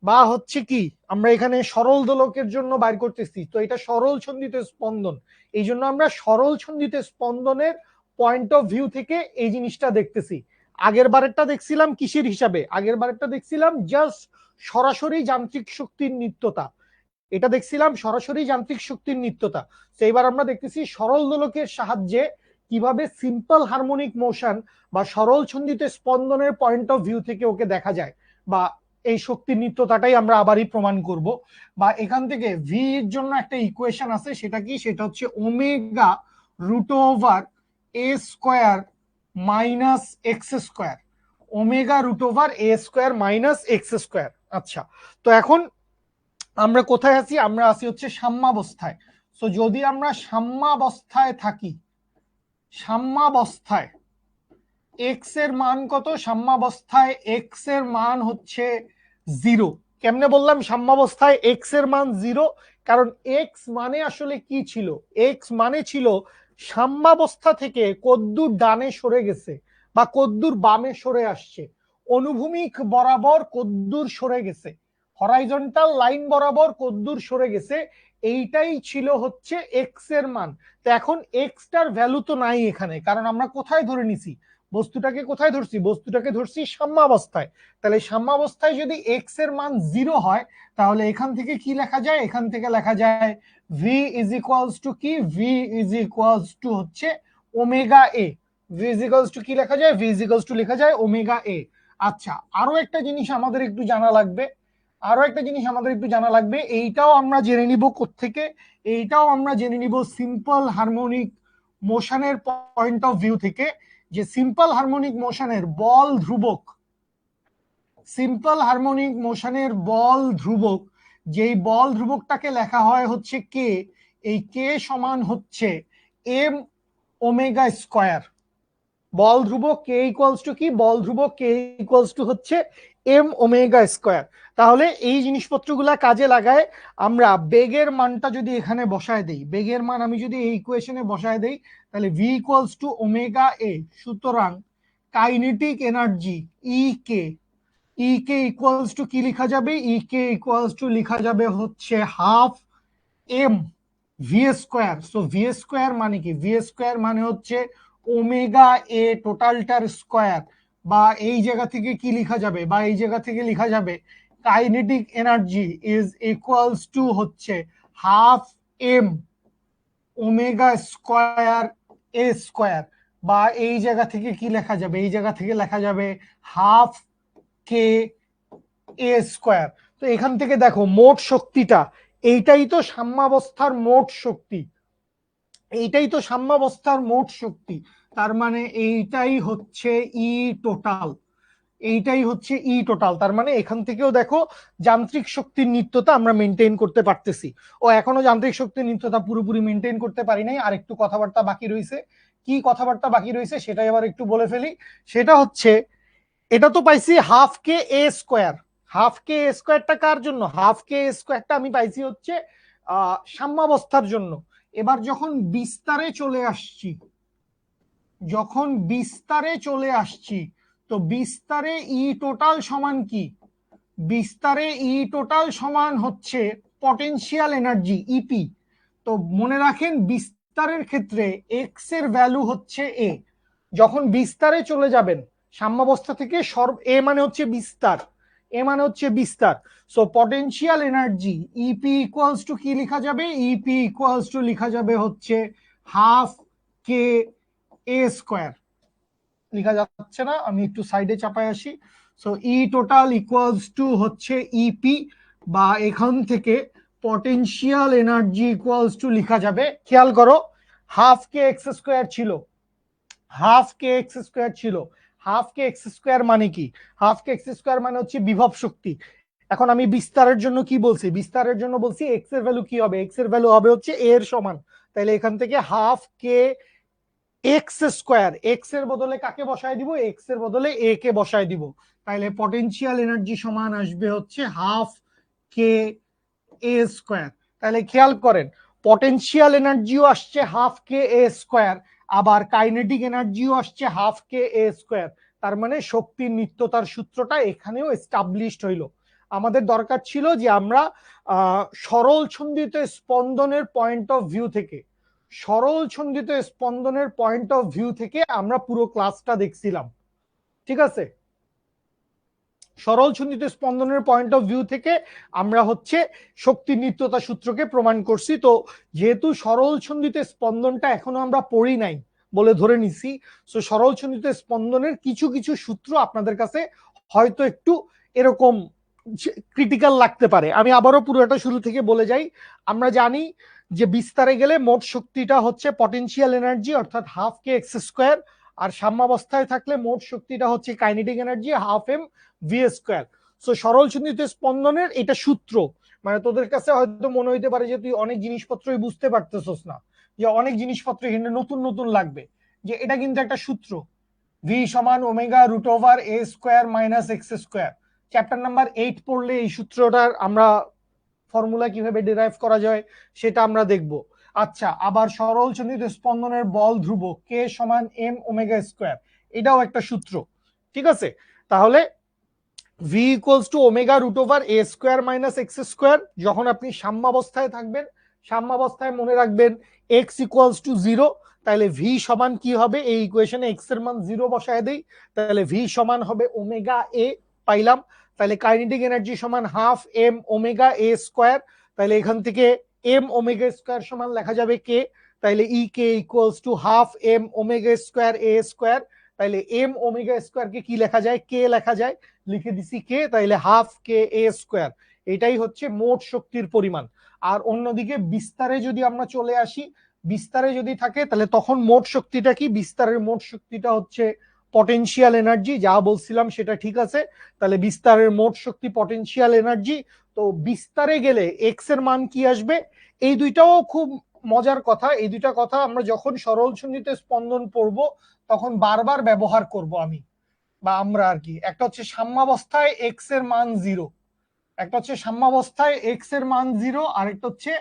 S1: বা হচ্ছে কি আমরা এখানে সরল দোলকের জন্য বাইর করতেছি, তো এটা সরল ছন্দিত স্পন্দন। এই জন্য আমরা সরল ছন্দিত স্পন্দনের পয়েন্ট অফ ভিউ থেকে এই জিনিসটা দেখতেছি। আগের বারেরটা দেখছিলাম কিসের হিসাবে? আগের বারেরটা দেখছিলাম জাস্ট সরাসরি যান্ত্রিক শক্তির নিত্যতা, এটা দেখছিলাম সরাসরি যান্ত্রিক শক্তির নিত্যতা। তো এবার আমরা দেখতেছি সরল দোলকের সাহায্যে কিভাবে সিম্পল হারমোনিক মোশন বা সরল ছন্দিত স্পন্দনের পয়েন্ট অফ ভিউ থেকে ওকে দেখা যায়, বা এই শক্তির নিত্যতাটাই আমরা আবারই প্রমাণ করব। বা এখান থেকে ভি এর জন্য একটা ইকুয়েশন আছে, সেটা কি? সেটা হচ্ছে omega root over a square minus x square. Omega root over a square minus x square. আচ্ছা, তো এখন আমরা কোথায় আছি? আমরা আছি হচ্ছে সাম্যাবস্থায়। তো যদি আমরা সাম্যাবস্থায় থাকি, সাম্যাবস্থায়, এক্স এর মান কত সাম্যাবস্থায়? এক্স এর মান হচ্ছে 0। কেমনে বললাম সাম্যাবস্থায় এক্স এর মান 0? কারণ এক্স মানে আসলে কি ছিল? এক্স মানে ছিল সাম্যাবস্থা থেকে কদ্দূর ডানে সরে গেছে বা কদ্দূর বামে সরে আসছে, অনুভূমিক বরাবর কদ্দূর সরে গেছে, হরাইজন্টাল লাইন বরাবর কদ্দূর সরে গেছে, এইটাই ছিল হচ্ছে এক্স এর মান। তো এখন এক্সটার ভ্যালু তো নাই এখানে, কারণ আমরা কোথায় ধরে নিছি? বস্তুটাকে কোথায় ধরছি? বস্তুটাকে ধরছি সাম্যাবস্থায়। তাহলে সাম্যাবস্থায় যদি এক্স এর মান 0 হয়, তাহলে এখান থেকে কি লেখা যায়? এখান থেকে লেখা যায় ভি ইজ ইকুয়ালস টু কি? ভি ইজ ইকুয়ালস টু হচ্ছে omega A. V is equals to কি লেখা যায়? ভি ইজ ইকুয়ালস টু লেখা যায় ওমেগা এ। আচ্ছা, আরো একটা জিনিস আমাদের একটু জানা লাগবে, আরো একটা জিনিস আমাদের একটু জানা লাগবে, এইটাও আমরা জেনে নিব কোত্থেকে? এইটাও আমরা জেনে নিব সিম্পল হারমোনিক মোশনের পয়েন্ট অফ ভিউ থেকে, যে সিম্পল হারমোনিক মোশনের বল ধ্রুবক, সিম্পল হারমোনিক মোশনের বল ধ্রুবক, যেই বল ধ্রুবকটাকে লেখা হয় হচ্ছে কে, এই কে সমান হচ্ছে এম ওমেগা স্কয়ার। বল ধ্রুবক কে ইকুয়ালস টু কি? বল ধ্রুবক কে ইকুয়ালস টু হচ্ছে এম ওমেগা স্কয়ার। তাহলে এই জিনিসপত্রগুলা কাজে লাগায় আমরা বেগের মানটা যদি এখানে বসায় দেই, বেগের মান আমি যদি এই ইকুয়েশনে বসায় দেই, তাহলে ভি ইকুয়ালস টু ওমেগা এ। সুতরাং kinetic energy E K, E k equals to কি লেখা যাবে? ই কে ইকুয়ালস টু লেখা যাবে হচ্ছে half m v square. So v square মানে কি? ভি স্কোয়ার মানে হচ্ছে ওমেগা এ টোটালটার স্কোয়ার। বা এই জায়গা থেকে কি লেখা যাবে? বা এই জায়গা থেকে লেখা যাবে kinetic energy is equals to হচ্ছে half m omega square a square. বা এই জায়গা থেকে কি লেখা যাবে? এই জায়গা থেকে লেখা যাবে হাফ কে এ স্কোয়ার। তো এখান থেকে দেখো মোট শক্তিটা, এইটাই তো সাম্যাবস্থার মোট শক্তি, এইটাই তো সাম্যাবস্থার মোট শক্তি। তার মানে এইটাই হচ্ছে ই টোটাল, এইটাই হচ্ছে ই টোটাল। তার মানে এখান থেকেও দেখো যান্ত্রিক শক্তির নিত্যতা আমরা মেনটেন করতে পারতেছি। ও এখনো যান্ত্রিক শক্তির নিত্যতা পুরোপুরি মেনটেন করতে পারি নাই, আর একটু কথাবার্তা বাকি রয়েছে। কি কথাবার্তা বাকি রয়েছে সেটাই আবার একটু বলে ফেলি। সেটা হচ্ছে, এটা তো পাইছি হাফ কে এ স্কোয়ার। হাফ কে এ স্কোয়ারটা কার জন্য? হাফ কে এ স্কোয়ারটা আমি পাইছি হচ্ছে সাম্যাবস্থার জন্য। এবার যখন বিস্তারে চলে আসছি, যখন বিস্তারে চলে আসছি, তো বিস্তারে ই টোটাল সমান কি? বিস্তারে ই টোটাল সমান হচ্ছে পটেনশিয়াল এনার্জি ইপি। তো মনে রাখেন বিস্তারের ক্ষেত্রে এক্স এর ভ্যালু হচ্ছে এ। যখন বিস্তারে চলে যাবেন সাম্যাবস্থা থেকে, এ মানে হচ্ছে বিস্তার, এ মানে হচ্ছে বিস্তার। So potential energy EP equals to কি লেখা যাবে? ইপি ইকুয়ালস টু লেখা যাবে হচ্ছে হাফ কে এ স্কোয়ার। লেখা যাচ্ছে না, আমি একটু সাইডে চাপায় আসি। So E total equals to হচ্ছে ইপি, বা এখান থেকে পটেনশিয়াল এনার্জি ইকুয়ালস টু লেখা যাবে, খেয়াল করো, হাফ কে এক্স স্কোয়ার ছিল, হাফ কে এক্স স্কোয়ার ছিল। হাফ কে এক্স স্কোয়ার মানে কি? হাফ কে এক্স স্কোয়ার মানে হচ্ছে বিভব শক্তি। এখন আমি বিস্তারের জন্য কি বলছি? বিস্তারের জন্য বলছি এক্স এর ভ্যালু কি হবে? এক্স এর ভ্যালু হবে হচ্ছে এ এর সমান। তাহলে এখান থেকে half k x square, x এর বদলে কাকে বসায় দিব? এক্স এর বদলে এ কে বসায় দিব। তাহলে পটেনশিয়াল এনার্জি সমান আসবে হচ্ছে হাফ কে এ স্কোয়ার। তাহলে খেয়াল করেন পটেনশিয়াল এনার্জিও আসছে হাফ কে এ স্কোয়ার, আবার কাইনেটিক এনার্জিও আসছে হাফ কে এ স্কোয়ার। তার মানে শক্তির নিত্যতার সূত্রটা এখানেও এস্টাবলিশড হইল। আমাদের দরকার ছিল যে আমরা সরল ছন্দিত স্পন্দনের পয়েন্ট অফ ভিউ থেকে, সরল ছন্দিত স্পন্দনের পয়েন্ট অফ ভিউ থেকে আমরা পুরো ক্লাসটা দেখছিলাম, ঠিক আছে? সরল ছন্দিত স্পন্দনের পয়েন্ট অফ ভিউ থেকে আমরা হচ্ছে শক্তির নিত্যতা সূত্রকে প্রমাণ করছি। তো যেহেতু সরল ছন্দিত স্পন্দনটা এখনো আমরা পড়ি নাই বলে ধরে নিছি, তো সরল ছন্দিত স্পন্দনের কিছু কিছু সূত্র আপনাদের কাছে হয়তো একটু এরকম ক্রিটিক্যাল লাগতে পারে। আমি আবারও পুরোটা শুরু থেকে বলে যাই। আমরা জানি যে বিস্তারে গেলে মোট শক্তিটা হচ্ছে পটেনশিয়াল এনার্জি অর্থাৎ হাফ কে এক্স স্কোয়ার, আর সাম্যাবস্থায় থাকলে মোট শক্তিটা হচ্ছে kinetic energy half m v square. So সরল ছন্দিত স্পন্দনের এটা সূত্র। মানে তোদের কাছে হয়তো মনে হইতে পারে যে তুই অনেক জিনিসপত্রই বুঝতে পারতেছস না, যে অনেক জিনিসপত্র এখানে নতুন নতুন লাগবে, যে এটা কিন্তু একটা সূত্র, ভি সমান omega root over a square minus x square. Chapter number 8 পড়লে এই সূত্রটার আমরা ফর্মুলা কিভাবে ডিরাইভ করা যায় সেটা আমরা দেখব। আচ্ছা, আবার সরল চন্দ্রিত স্পন্দনের বল ধ্রুবক কে সমান এম ওমেগা স্কোয়ার, এটাও একটা সূত্র। ঠিক আছে, তাহলে v equals to omega root over a square minus x square. যখন আপনি সাম্যাবস্থায় থাকবেন, সাম্যাবস্থায় মনে রাখবেন এক্স ইকুয়ালস টু জিরো, তাহলে ভি সমান কি হবে, এই ইকুয়েশনে এক্স এর মান জিরো বসায় দেই, তাহলে ভি সমান হবে ওমেগা এ পাইলাম। তাহলে কাইনেটিক এনার্জি সমান হাফ এম ওমেগা এ স্কোয়ার। তাহলে এখান থেকে এম ওমেগা স্কোয়ার সমান লেখা যাবে কে, তাহলে e k equals to half m omega square a square. তাহলে এম ওমেগা স্কোয়ার কে কি লেখা যায়, কে লেখা যায়, লিখে দিছি কে, তাইলে হাফ কে এ স্কোয়ার। এটাই হচ্ছে মোট শক্তির পরিমাণ। আর অন্যদিকে বিস্তারে যদি আমরা চলে আসি, বিস্তারে যদি থাকে তাহলে তখন মোট শক্তিটা কি, বিস্তারের মোট শক্তিটা হচ্ছে পটেনশিয়াল এনার্জি, যা বলছিলাম সেটা ঠিক আছে। তাহলে বিস্তারের মোট শক্তি পটেনশিয়াল এনার্জি। তো বিস্তারে গেলে এক্স এর মান কি আসবে, এই দুইটাও খুব মজার কথা। এই দুইটা কথা আমরা যখন সরল সন্নিহিত স্পন্দন পড়বো তখন বারবার ব্যবহার করব আমি বা আমরা আর কি। একটা হচ্ছে সাম্যাবস্থায় এক্স এর মান জিরো, একটা হচ্ছে সাম্যাবস্থায় এক্স এর মান জিরো, আর একটা হচ্ছে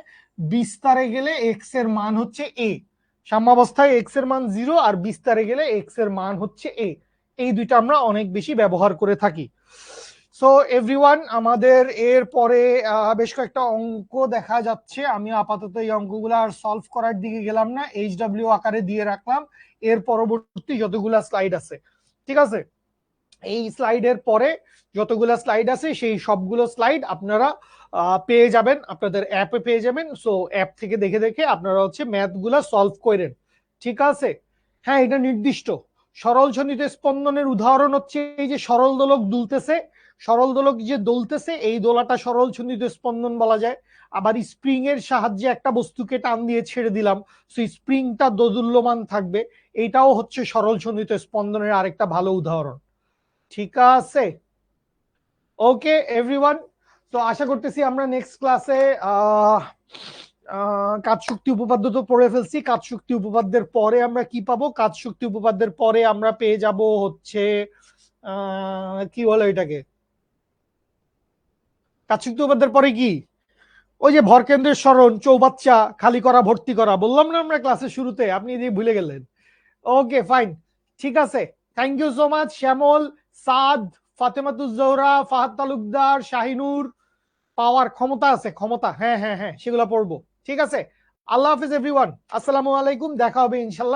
S1: বিস্তারে গেলে এক্স এর মান হচ্ছে এ। সাম্যাবস্থায় এক্স এর মান জিরো আর বিস্তারে গেলে এক্স এর মান হচ্ছে এ। এই দুইটা আমরা অনেক বেশি ব্যবহার করে থাকি। সো এভরিওয়ান, আমাদের এর পরে বেশ কয়েকটা অঙ্ক দেখা যাচ্ছে। আমি আপাতত এই অঙ্কগুলো আর সলভ করার দিকে গেলাম না, এইচডব্লিউ আকারে দিয়ে রাখলাম। এর পরবর্তী যতগুলা স্লাইড আছে, ঠিক আছে, এই স্লাইডের পরে যতগুলো স্লাইড আছে সেই সবগুলো স্লাইড আপনারা পেয়ে যাবেন, আপনাদের অ্যাপে পেয়ে যাবেন। সো অ্যাপ থেকে দেখে দেখে আপনারা হচ্ছে ম্যাথগুলো সলভ করেন, ঠিক আছে। হ্যাঁ, এটা নির্দিষ্ট সরল সন্নিহিত স্পন্দনের উদাহরণ হচ্ছে এই যে সরল দোলক দুলতেছে, সরল দোলক যে দুলতেছে এই দোলাটা সরল সন্নিহিত স্পন্দন বলা যায়। আবার স্প্রিং এর সাহায্যে একটা বস্তুকে টান দিয়ে ছেড়ে দিলাম, সো স্প্রিংটা দোদুল্যমান থাকবে, এটাও হচ্ছে সরল সন্নিহিত স্পন্দনের আরেকটা ভালো উদাহরণ, ঠিক আছে। ওকে এভরিওয়ান, তো আশা করতেছি আমরা নেক্সট ক্লাসে কাজ শক্তি উপপাদ্য তো পড়ে ফেলছি। কাজ শক্তি উপপাদ্যের পরে আমরা কি পাবো, কাজ শক্তি উপপাদ্যের পরে আমরা পেয়ে যাব হচ্ছে কি বলে এটাকে, কাজ শক্তি উপপাদ্যের পরে কি, ওই যে ভরকেন্দ্রের সরণ, চৌবাচ্চা, খালি করা, ভর্তি করা, বললাম না আমরা ক্লাসের শুরুতে, আপনি যে ভুলে গেলেন। ওকে ফাইন, ঠিক আছে। থ্যাংক ইউ সো মাচ শ্যামল, সাদ, ফাতেমাতুজ জোহরা, ফাহাদ তালুকদার, শাহিনুর। পাওয়ার ক্ষমতা আছে, ক্ষমতা, হ্যাঁ হ্যাঁ হ্যাঁ, সেগুলো পড়বো, ঠিক আছে। আল্লাহ হাফিজ এভরিওয়ান, আসসালামু আলাইকুম, দেখা হবে ইনশাল্লাহ।